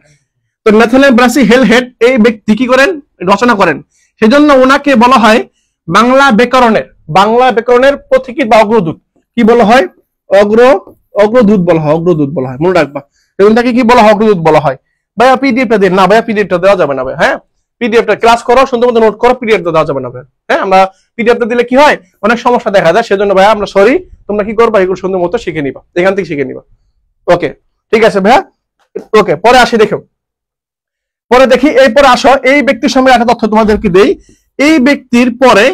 তো ন্যাথানিয়াল ব্রাসি হেলহেড এই ব্যক্তি কি করেন? রচনা করেন। সেজন্য ওনাকে বলা হয় বাংলা ব্যাকরণের পথিকৃৎ বা অগ্রদূত। কি বলা হয়? অগ্রদূত বলা হয়, মনে রাখবা। এবং তাকে কি বলা হয়? অগ্রদূত বলা হয়। ভাইয়া পিডিএফটা দেন না, ভাইয়া পিডিএফটা দেওয়া যাবে না ভাই। হ্যাঁ, পিডিএফটা ক্লাস করো, সুন্দর মতো নোট করো, পিডিএফটা দেওয়া যাবে না ভাই। হ্যাঁ, আমরা পিডিএফটা দিলে কি হয়? অনেক সমস্যা দেখা যায়, সেজন্য ভাইয়া আমরা সরি। তোমরা কি করবা? এগুলো সুন্দর মতো শিখে নিবা, এখান থেকে শিখে নিবা। ওকে, ঠিক আছে ভাইয়া। ওকে, পরে আসি, দেখি এরপরে আসো, এই ব্যক্তির সঙ্গে একটা তথ্য তোমাদেরকে দেই। এই ব্যক্তির পরে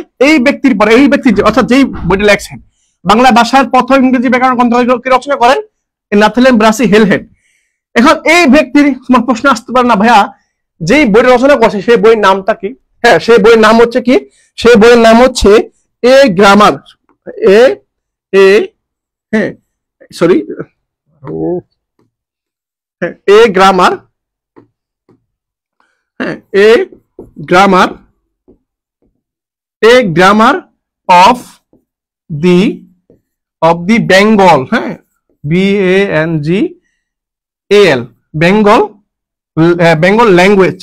অর্থাৎ যেই বইটা লেখছেন, বাংলা ভাষার প্রথম ইংরেজি ব্যাকরণ গ্রন্থ রচনা করেন নাথানিয়াল ব্রাসি হেলহেড। এখন এই ব্যক্তির তোমার প্রশ্ন আসতে পারে না ভাইয়া, যেই বইটা রচনা করছে সেই বইয়ের নামটা কি? হ্যাঁ, সেই বইয়ের নাম হচ্ছে কি? সেই বইয়ের নাম হচ্ছে a grammar, grammar of the Bengal, হ্যাঁ, BANGAL, বেঙ্গল ল্যাঙ্গুয়েজ,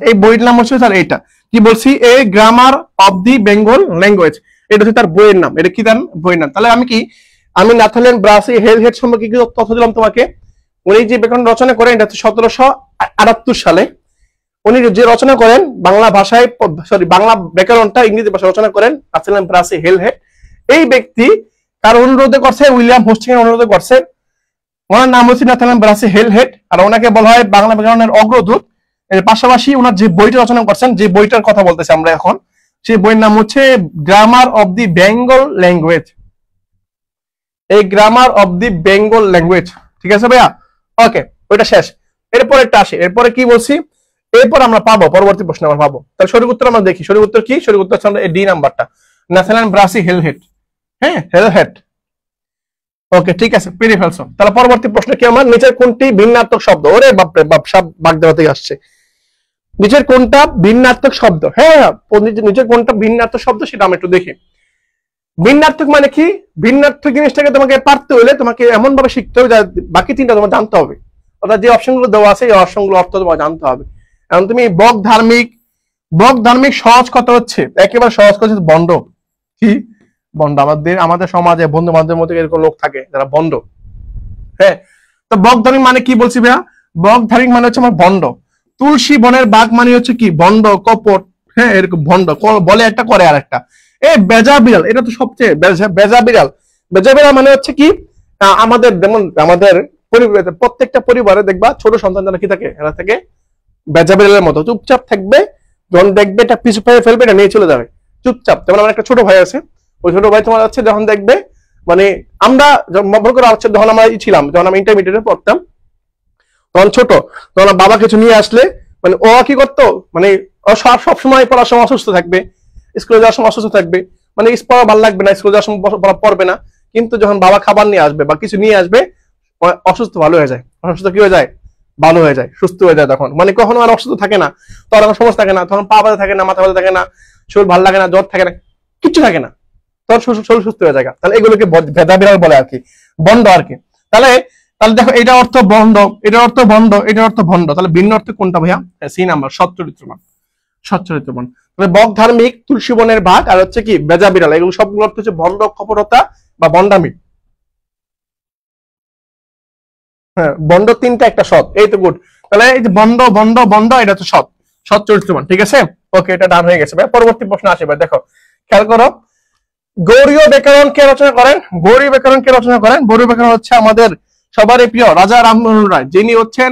এই বইয়ের নাম হচ্ছে স্যার এইটা। কি বলছি? A grammar of the Bengal language, এটা হচ্ছে তার বইয়ের নাম। এটা কি তার বইয়ের নাম? তাহলে আমি নাথানিয়াল ব্রাসি হেলহেড সম্পর্কে কি তথ্য দিলাম তোমাকে? উনি যে ব্যাকরণ রচনা করেন এটা হচ্ছে 1778 সালে। উনি যে রচনা করেন বাংলা ব্যাকরণটা ইংরেজি ভাষায় রচনা করেন নাথানিয়াল ব্রাসি হেলহেড। এই ব্যক্তি তার অনুরোধে করছে, উইলিয়াম হোস্টিং এর অনুরোধে করছে। ওনার নাম হচ্ছে নাথানিয়াল ব্রাসি হেলহেড, আর ওনাকে বলা হয় বাংলা ব্যাকরণের অগ্রদূত। এর পাশাপাশি ওনার যে বইটা রচনা করছেন, যে বইটার কথা বলতেছি আমরা এখন, সেই বইয়ের নাম হচ্ছে grammar of the Bengal language, ঠিক আছে ভাইয়া? ওকে, ওইটা শেষ। এরপরে কি বলছি? এরপর আমরা পাবো পরবর্তী প্রশ্ন আমরা পাবো। তাহলে সঠিক উত্তর আমরা দেখি। সঠিক উত্তর কি? সঠিক উত্তর হচ্ছে ডি নাম্বারটা, নাথানিয়াল ব্রাসি হেলহেড। হ্যাঁ, হেলহেড। ওকে, ঠিক আছে, পেরে ফেলছো। তাহলে পরবর্তী প্রশ্ন কি? আমার নিচের কোনটি ভিন্নাত্মক শব্দ? ওরে বাপরে বাপ, সব বাগদারা থেকে আসছে। নিচের কোনটা ভিন্নাত্মক শব্দ? হ্যাঁ, নিচের কোনটা ভিন্নাত্মক শব্দ সেটা আমরা একটু দেখি। ভিন্নাত্মক মানে কি? ভিন্নাত্মক জিনিসটাকে তোমাকে পারতে হলে তোমাকে এমন ভাবে শিখতে হবে বাকি তিনটা তোমার জানতে হবে। অর্থাৎ যে অপশনগুলো দেওয়া আছে এই অপশনগুলো অর্থ তোমার জানতে হবে। এখন তুমি বক ধার্মিক সহজ কথা হচ্ছে, একেবারে সহজ কথা হচ্ছে বন্ড। কি বন্ড? আমাদের সমাজে বন্ধু বান্ধবের মধ্যে এরকম লোক থাকে যারা বন্ড। হ্যাঁ, তো বক ধার্মিক মানে কি বলছি ভাইয়া? বক ধার্মিক মানে হচ্ছে আমার বন্ড। তুলসী বনের বাঘ মানে হচ্ছে কি? বন্ড, কপট। হ্যাঁ, এরকম ভন্ড, বলে একটা করে আর একটা। বেজা বিড়াল, এটা তো সবচেয়ে বেজা বিড়াল মানে হচ্ছে কি? আমাদের যেমন আমাদের প্রত্যেকটা পরিবারে দেখবা ছোট সন্তান যারা কি থাকে, এরা থাকে বেজা বিড়ালের মতো, চুপচাপ থাকবে। যখন দেখবে এটা পিছু ফেলে ফেলবে, এটা নিয়ে চলে যাবে চুপচাপ। যেমন আমার একটা ছোট ভাই আছে, ওই ছোট ভাই তোমার হচ্ছে যখন দেখবে, মানে আমরা যখন আমরা ছিলাম, যখন আমি ইন্টারমিডিয়েটে পড়তাম, তখন ছোট, তখন বাবা কিছু নিয়ে আসলে মানে ও কি করতো, মানে ও সবসময় পড়ার সময় অসুস্থ থাকবে, স্কুলে যাওয়ার সময় অসুস্থ থাকবে, মানে পড়া ভালো লাগবে না, স্কুলে যাওয়ার সময় পড়বে না। কিন্তু যখন বাবা খাবার নিয়ে আসবে বা কিছু নিয়ে আসবে, অসুস্থ ভালো হয়ে যায়। অসুস্থ কি হয়ে যায়? ভালো হয়ে যায়, সুস্থ হয়ে যায়। তখন মানে কখনো আর অসুস্থ থাকে না, তখন সমস্যা থাকে না, তখন পা ব্যথা থাকে না, মাথা ব্যথা থাকে না, শরীর ভালো লাগে না, জ্বর থাকে না, কিচ্ছু থাকে না, তখন শরীর সুস্থ হয়ে যায়। তাহলে এগুলোকে ভেদা বিড়াল বলে আর কি, বন্ধ আর কি। তাহলে তাহলে দেখো এটা অর্থ বন্ধ, এটা অর্থ বন্ধ, এটা অর্থ ভণ্ড, তাহলে ভিন্ন অর্থ কোনটা ভাইয়া? সি নাম্বার, সচ্চরিত্রবান। সচ্চরিত্রবান। তবে বক ধার্মিক, তুলসী বনের ভাগ, আর হচ্ছে কি বেজা বিড়াল, এগুলো সবগুলো অর্থ হচ্ছে ভণ্ড, কপটতা বা ভণ্ডামি। হ্যাঁ, বন্ড তিনটা, একটা সৎ, এই তো গুড। তাহলে এই যে বন্ড বন্ড বন্ড, এটা হচ্ছে সৎ, সৎ চরিত্রবান, ঠিক আছে। ওকে, এটা ডান হয়ে গেছে ভাই। পরবর্তী প্রশ্ন আসে ভাই, দেখো খেয়াল করো। গৌড়ীয় ব্যাকরণ কে রচনা করেন? গৌড়ীয় ব্যাকরণ কে রচনা করেন? গৌড়ীয় ব্যাকরণ হচ্ছে আমাদের সবারই প্রিয় রাজা রামমোহন রায়, যিনি হচ্ছেন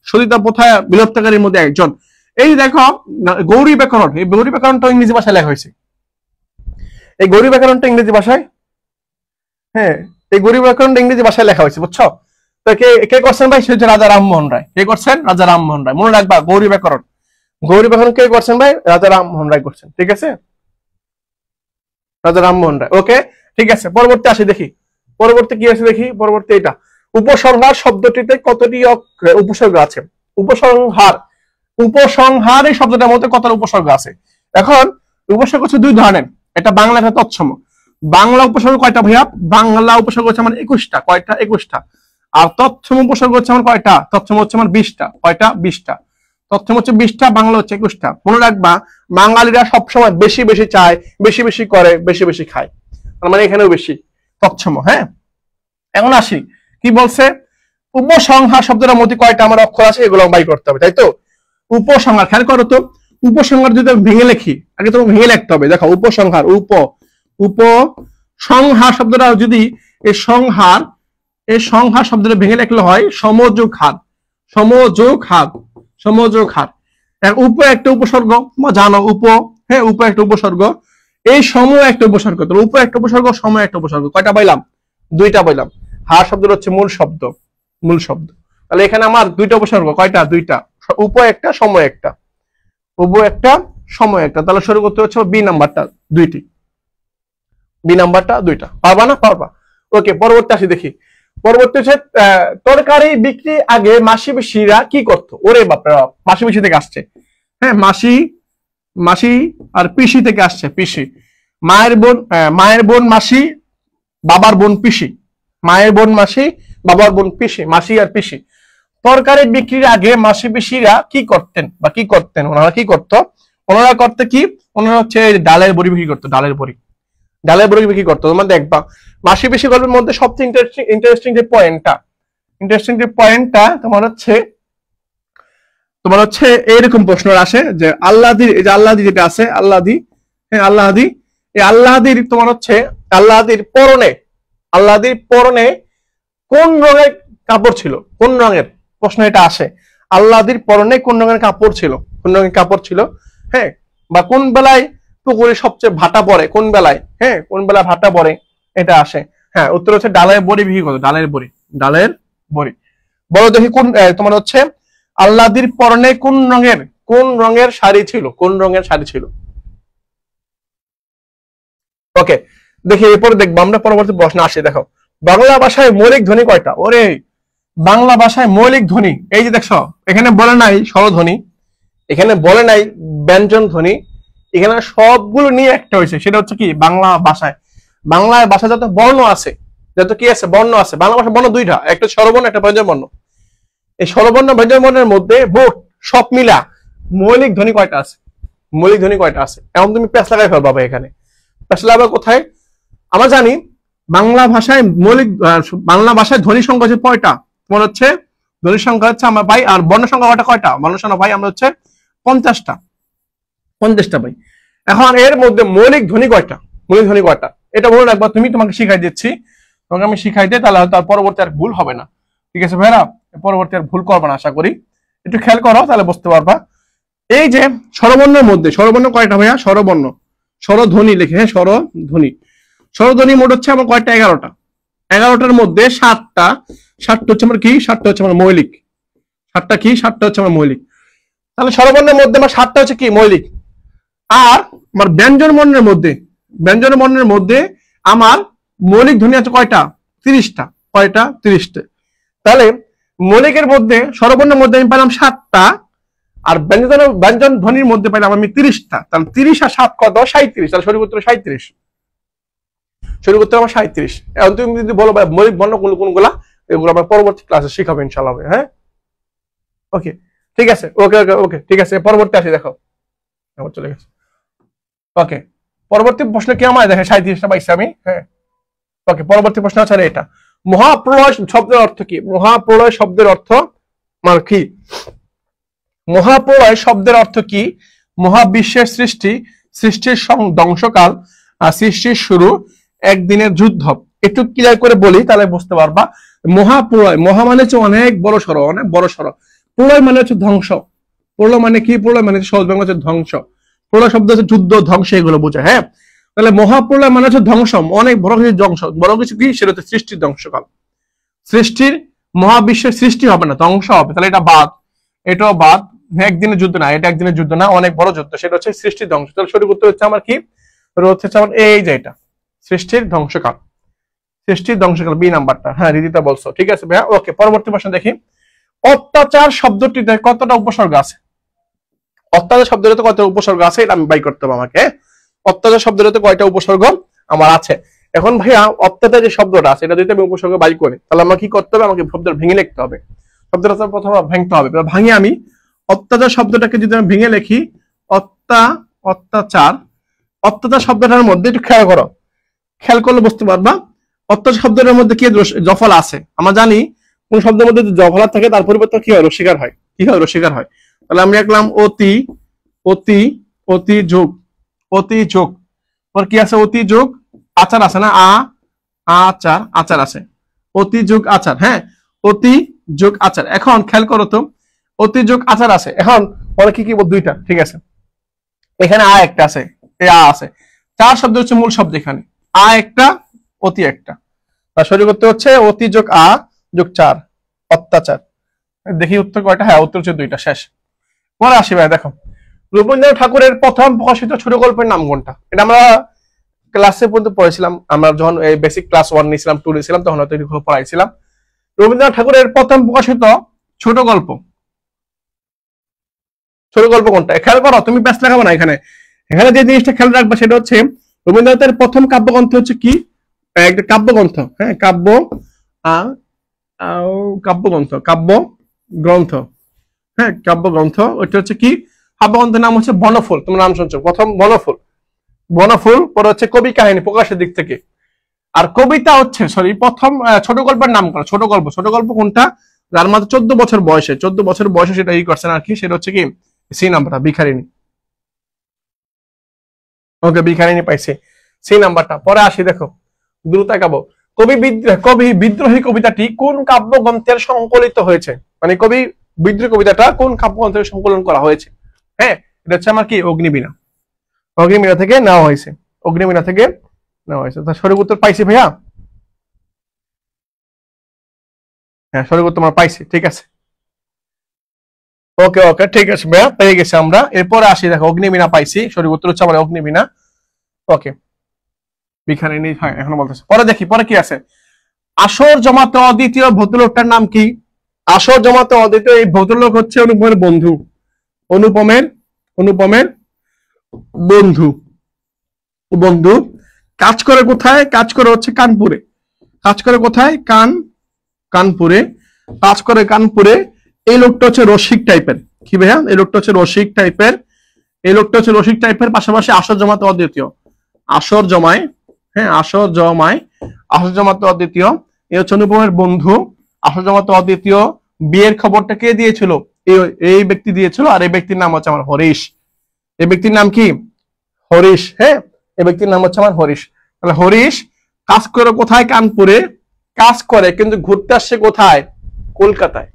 সদিতা প্রথা বিলুপ্তকারীর মধ্যে একজন। এই দেখো গৌড়ী ব্যাকরণ, এই গৌড়ী ব্যাকরণটা ইংরেজি ভাষায় লেখা হয়েছে। এই গৌড়ী ব্যাকরণটা ইংরেজি ভাষায়, হ্যাঁ, এই গৌড়ী ব্যাকরণটা ইংরেজি ভাষায় লেখা হয়েছে, বুঝছো? তো কে কে করছেন ভাই? সে হচ্ছে রাজা রামমোহন রায়। কে করছেন? রাজা রামমোহন রায়। মনে রাখবা, গৌড়ী ব্যাকরণ, গৌড়ী ব্যাকরণ কে করছেন ভাই? রাজা রামমোহন রায় করছেন, ঠিক আছে, রাজা রামমোহন রায়। ওকে, ঠিক আছে। পরবর্তী আসি, দেখি পরবর্তী কি আছে, দেখি পরবর্তী এটা। উপসংহার শব্দটিতে কতটি উপসর্গ আছে? উপসংহার, উপসংহার এই শব্দটার মধ্যে কতটা উপসর্গ আছে? এখন উপসর্গ হচ্ছে দুই ধরনের, এটা বাংলা, একটা তৎসম। বাংলা উপসর্গ কয়টা ভাইয়া? বাংলা উপসর্গ হচ্ছে আমার 21টা। কয়টা? 21টা। আর তৎসম উপসর্গ হচ্ছে আমার কয়টা? তৎসম হচ্ছে আমার 20টা। কয়টা? 20টা। তৎসম হচ্ছে 20টা, বাংলা হচ্ছে 21টা। মনে রাখবা, বাঙালিরা সবসময় বেশি বেশি চায়, বেশি বেশি করে, বেশি বেশি খায়, মানে এখানেও বেশি তৎসম। হ্যাঁ, এখন আসি, কি বলছে? উপসংহার শব্দটার মধ্যে কয়টা আমার অক্ষর আছে, এগুলো বাই করতে হবে, তাই তো? উপসংহার, খেয়াল করো তো, উপসংহার যদি ভেঙে লিখি, আগে তোমাকে ভেঙে লিখতে হবে। দেখো উপসংহার, উপসংহার শব্দটা যদি এই সংহার, এই সংহার শব্দটা ভেঙে লিখলে হয় সমযোগ হার, সমযোগ হার, সমযোগ হার। উপ একটা উপসর্গ, জানো উপ, হ্যাঁ, উপ একটা উপসর্গ, এই সময় একটা উপসর্গ, তো উপ একটা উপসর্গ, সময় একটা উপসর্গ। কয়টা পাইলাম? দুইটা পাইলাম। হার শব্দটা হচ্ছে মূল শব্দ, মূল শব্দ। তাহলে এখানে আমার দুইটা উপসর্গ, কয়টা? দুইটা, উপ একটা, সময় একটা, উপ একটা, সময় একটা। তাহলে শুরু করতে হচ্ছে বি নাম্বারটা দুইটি, বি নাম্বারটা দুইটা। পারবা না? পারবা। ওকে, পরবর্তী আসি, দেখি পরবর্তী হচ্ছে তরকারি বিক্রি আগে মাসি পিসিরা কি করতো? ওরে বাপরে, মাসি পিসি থেকে আসছে। হ্যাঁ, মাসি, মাসি আর পিসি থেকে আসছে, পিসি। মায়ের বোন, মায়ের বোন মাসি, বাবার বোন পিসি। মায়ের বোন মাসি, বাবার বোন পিসি, মাসি আর পিসি। তরকারি বিক্রির আগে মাসি পিসিরা কি করতেন বা কি করতেন? ওনারা কি করতো? ওনারা করতে কি? ওনারা হচ্ছে ডালের বড়ি বিক্রি করতো, ডালের বড়ি, ডালের বড়ি বিক্রি করতো। তোমরা দেখবা মাসি পিসি গল্পের মধ্যে সবচেয়ে ইন্টারেস্টিং যে পয়েন্টটা, ইন্টারেস্টিং যে পয়েন্টটা তোমার হচ্ছে এইরকম প্রশ্ন আসে যে আল্লাহদির, এই যে আল্লাহদি যেটা আছে, আল্লাহদি, হ্যাঁ আল্লাহদি, এই আল্লাহদির তোমার হচ্ছে আল্লাহদির পরনে, আল্লাহদির পরনে কোন রঙের কাপড় ছিল? কোন রঙের? প্রশ্ন এটা আসে, আল্লাহদির পরনে কোন রঙের কাপড় ছিল? কোন রঙের কাপড় ছিল? হ্যাঁ, বা কোন বেলায় পুকুরে সবচেয়ে ভাটা পড়ে? কোন বেলায়? হ্যাঁ, কোন বেলায় ভাটা পড়ে? এটা আসে। হ্যাঁ, উত্তর হচ্ছে ডালের বড়ি বিক্রি করতো, ডালের বড়ি, ডালের বড়ি। বলো দেখি কোন, তোমার হচ্ছে আল্লাহদির পরনে কোন রঙের, কোন রঙের শাড়ি ছিল? কোন রঙের শাড়ি ছিল? ওকে, দেখি এরপরে দেখবো আমরা পরবর্তী প্রশ্ন আসি। দেখো বাংলা ভাষায় মৌলিক ধ্বনি কয়টা? ওরে, বাংলা ভাষায় মৌলিক ধ্বনি, এই যে দেখছো এখানে বলে নাই স্বরধ্বনি, এখানে বলে নাই ব্যঞ্জন ধ্বনি, এখানে সবগুলো নিয়ে একটা হয়েছে, সেটা হচ্ছে কি বাংলা ভাষায়। বাংলা ভাষায় যত বর্ণ আছে, যত কি আছে বর্ণ আছে, বাংলা ভাষায় বর্ণ দুইটা, একটা স্বরবর্ণ, একটা ব্যঞ্জন বর্ণ। এই স্বরবর্ণ ব্যঞ্জন বর্ণের মধ্যে মোট সব মিলা মৌলিক ধ্বনি কয়টা আছে? মৌলিক ধ্বনি কয়টা আছে? এখন তুমি প্যাঁচ লাগাই ফেলবা ভাই, এখানে প্যাঁচ লাগাবে কোথায়? আমরা জানি বাংলা ভাষায় মৌলিক, বাংলা ভাষায় ধ্বনি সংখ্যা হচ্ছে কয়টা? তোমার হচ্ছে ধ্বনি সংখ্যা হচ্ছে আমার ভাই, আর বর্ণ সংখ্যা কয়টা? বর্ণ সংখ্যা ভাই আমরা হচ্ছে 50টা, 50টা ভাই। এখন এর মধ্যে মৌলিক ধ্বনি কয়টা? মৌলিক ধ্বনি কয়টা এটা মনে রাখবা তুমি, তোমাকে শিখাই দিচ্ছি, তোমাকে আমি শিখাই দিই, তাহলে হয়তো পরবর্তী আর ভুল হবে না, ঠিক আছে ভাইরা? পরবর্তী আর ভুল করবে না আশা করি, একটু খেয়াল করো তাহলে বুঝতে পারবা। এই যে স্বরবর্ণের মধ্যে, স্বরবর্ণ কয়টা ভাইয়া? স্বরবর্ণ, স্বরধ্বনি লিখে, হ্যাঁ স্বরধ্বনি, স্বরধ্বনি মোট হচ্ছে আমার কয়টা? 11টা। 11টার মধ্যে 7টা, 7টা হচ্ছে আমার কি? 7টা হচ্ছে আমার মৌলিক, 7টা কি? 7টা হচ্ছে আমার মৌলিক। তাহলে স্বরবর্ণের মধ্যে আমার 7টা হচ্ছে কি? মৌলিক। আর আমার ব্যঞ্জন বর্ণের মধ্যে, ব্যঞ্জন বর্ণের মধ্যে আমার মৌলিক ধ্বনি আছে কয়টা? 30টা। কয়টা? 30টা। তাহলে মৌলিকের মধ্যে স্বরবর্ণের মধ্যে আমি পেলাম 7টা, আর ব্যঞ্জন ধ্বনির মধ্যে পেলাম আমি 30টা। তাহলে 30 আর 7 কত? 37। তাহলে সঠিক উত্তর 37। সঠিক উত্তর আমার 37। এখন তুমি যদি বলো ভাই মৌলিক বর্ণ কোনগুলা, এগুলো আমরা পরবর্তী ক্লাসে শিখাবো ইনশাআল্লাহ। হ্যাঁ, ওকে, ঠিক আছে। ওকে ওকে ওকে, ঠিক আছে। পরবর্তী আসি, দেখো আমার চলে গেছে। ওকে, পরবর্তী প্রশ্ন কি আমার? দেখে 37টা পাইছি আমি। হ্যাঁ, ওকে, পরবর্তী প্রশ্ন আছে এটা। মহাপ্রলয় শব্দের অর্থ কি? মহাপ্রলয় শব্দের অর্থ আমার কি? মহাপ্রলয় শব্দের অর্থ কি? মহাবিশ্বের সৃষ্টি, সৃষ্টির ধ্বংসকাল, আর সৃষ্টির শুরু, একদিনের যুদ্ধ। একটু ক্লিয়ার করে বলি তাহলে বুঝতে পারবা। মহাপ্রলয়, মহা মানে হচ্ছে অনেক বড় সড়ো, অনেক বড় সড়ো। প্রলয় মানে হচ্ছে ধ্বংস। প্রলয় মানে কি? প্রলয় মানে সহজ বাংলা হচ্ছে ধ্বংস। প্রলয় শব্দ হচ্ছে যুদ্ধ, ধ্বংস, এগুলো বোঝায়। হ্যাঁ, তাহলে মহাপ্রলয় মানে হচ্ছে ধ্বংস, অনেক বড় কিছু ধ্বংস। বড় কিছু কি? সেটা হচ্ছে সৃষ্টির ধ্বংসকাল। সৃষ্টির, মহাবিশ্বের সৃষ্টি হবে না, ধ্বংস হবে। তাহলে এটা বাদ, এটাও বাদ। একদিনের যুদ্ধ না, এটা একদিনের যুদ্ধ না, অনেক বড় যুদ্ধ, সেটা হচ্ছে সৃষ্টির ধ্বংস। তাহলে সঠিক উত্তর হচ্ছে আমার কি? হচ্ছে আমার এই যে এটা সৃষ্টির ধ্বংসকাল। সৃষ্টির ধ্বংসকাল, বি নাম্বারটা। হ্যাঁ, রীতিটা বলছো, ঠিক আছে ভাইয়া। ওকে, পরবর্তী প্রশ্ন দেখি। অত্যাচার শব্দটিতে কতটা উপসর্গ আছে? অত্যাচার শব্দটিতে কয়টা উপসর্গ আছে এটা আমি বাই করতে হবে আমাকে। অত্যাচার শব্দটিতে কয়টা উপসর্গ আমার আছে? এখন ভাইয়া অত্যাচার যে শব্দটা আছে এটা যদি আমি উপসর্গ বাই করি তাহলে আমার কি করতে হবে? আমাকে শব্দটা ভেঙে লিখতে হবে। শব্দটা প্রথমে ভাঙতে হবে। ভাঙে আমি অত্যাচার শব্দটাকে যদি আমি ভেঙে লিখি, অত্যাচার, অত্যাচার শব্দটার মধ্যে একটু খেয়াল করো, খেয়াল করলে বুঝতে পারবা অত্যাচার শব্দটার মধ্যে কি জফলা আছে। আমরা জানি কোন শব্দের মধ্যে জফলা থাকে তার পরিবর্তে কি হয়? রস্বীকার হয়। কি হয়? রস্বীকার হয়। তাহলে আমি লিখলাম অতি, অতি, অতি যোগ, অতি যোগ। পর কি আছে? অতি যোগ আচার আছে না? আচার, আচার আছে। অতি যোগ আচার। হ্যাঁ, অতি যোগ আচার। এখন খেয়াল করো তো, অতি যোগ আচার আছে। এখন পরে কি কি? দুইটা, ঠিক আছে। এখানে একটা আছে, আছে। চার শব্দ হচ্ছে মূল শব্দ এখানে। একটা, অতি একটা। তার সঠিক উত্তর হচ্ছে অতি যোগ যোগ 4, অত্যাচার। দেখি উত্তর কয়টা? হ্যাঁ, উত্তর হচ্ছে 2টা। শেষ। পরে আসি ভাই, দেখো রবীন্দ্রনাথ ঠাকুরের প্রথম প্রকাশিত ছোট গল্পের নাম কোনটা? এটা আমরা ক্লাসে পর্যন্ত পড়েছিলাম। আমরা যখন বেসিক ক্লাস 1 নিয়েছিলাম, 2 নিয়েছিলাম, তখন হয়তো এগুলো পড়াইছিলাম। রবীন্দ্রনাথ ঠাকুরের প্রথম প্রকাশিত ছোট গল্প, ছোট গল্প কোনটা? খেয়াল করো, তুমি ব্যস্ত লাগাবো না এখানে। এখানে যে জিনিসটা খেয়াল রাখবা সেটা হচ্ছে রবীন্দ্রনাথের প্রথম কাব্যগ্রন্থ হচ্ছে কি? একটা কাব্যগ্রন্থ। হ্যাঁ, কাব্যগ্রন্থ, কাব্যগ্রন্থ। হ্যাঁ, কাব্যগ্রন্থ। ওইটা হচ্ছে কি? কাব্যগ্রন্থের নাম হচ্ছে বনফুল। তোমার নাম শুনছো, প্রথম বনফুল। বনফুল, পরে হচ্ছে কবি কাহিনী প্রকাশের দিক থেকে। আর কবিতা হচ্ছে প্রথম ছোট গল্পের নাম করা। ছোট গল্প, ছোট গল্প কোনটা? যার মাত্র 14 বছর বয়সে, 14 বছর বয়সে সেটা করছেন আর কি। সেটা হচ্ছে কি? সি নাম্বারটা, ভিখারিনী। ওকে, ভিখারিনী পাইছে, সি নাম্বারটা। পরে আসি, দেখো দ্রুত কাব্য। কবি বিদ্রোহী কবিতাটি কোন কাব্যগ্রন্থের সংকলিত হয়েছে? মানে কবি বিদ্রোহী কবিতাটা কোন কাব্যগ্রন্থের সংকলন করা হয়েছে? হ্যাঁ, এটা হচ্ছে আমার কি? অগ্নিবীণা। অগ্নিবীণা থেকে নেওয়া হয়েছে, অগ্নিবীণা থেকে নেওয়া হয়েছে। তার সঠিক উত্তর পাইছি ভাইয়া। হ্যাঁ, সঠিক উত্তর আমরা পাইছি, ঠিক আছে। ওকে ওকে, ঠিক আছে ভাইয়া, পেয়ে গেছি আমরা। এরপরে আসি, দেখো অগ্নিবীণা পাইছি, সঠিক উত্তর হচ্ছে আমার অগ্নিবীণা। ওকে, ভিখারিনী। হ্যাঁ, এখনো বলতেছে। পরে দেখি, পরে কি আছে? আসর জমাতে অদ্বিতীয় ভদ্রলোকটার নাম কি? আসর জমাতে অদ্বিতীয় এই ভদ্রলোক হচ্ছে অনুপমের বন্ধু। অনুপমের বন্ধু। বন্ধু কাজ করে কোথায়? কাজ করে হচ্ছে কানপুরে। কাজ করে কোথায়? কানপুরে। কাজ করে কানপুরে। এই লোকটা হচ্ছে রসিক টাইপের। কি ভাইয়া? এই লোকটা হচ্ছে রসিক টাইপের। এই লোকটা হচ্ছে রসিক টাইপের, পাশাপাশি আসর জমাতে অদ্বিতীয়। আসর জমায়। হ্যাঁ, আসর জমাতে অদ্বিতীয়। এ হচ্ছে অনুপমের বন্ধু, আসর জমাতে অদ্বিতীয়। বিয়ের খবরটা কে দিয়েছিল? এই ব্যক্তি দিয়েছিল। আর এই ব্যক্তির নাম হচ্ছে আমার হরিশ। এই ব্যক্তির নাম কি? হরিশ। হ্যাঁ, এই ব্যক্তির নাম হচ্ছে আমার হরিশ। তাহলে হরিশ কাজ করে কোথায়? কানপুরে। কাজ করে কিন্তু ঘুরতে আসছে কোথায়? কলকাতায়।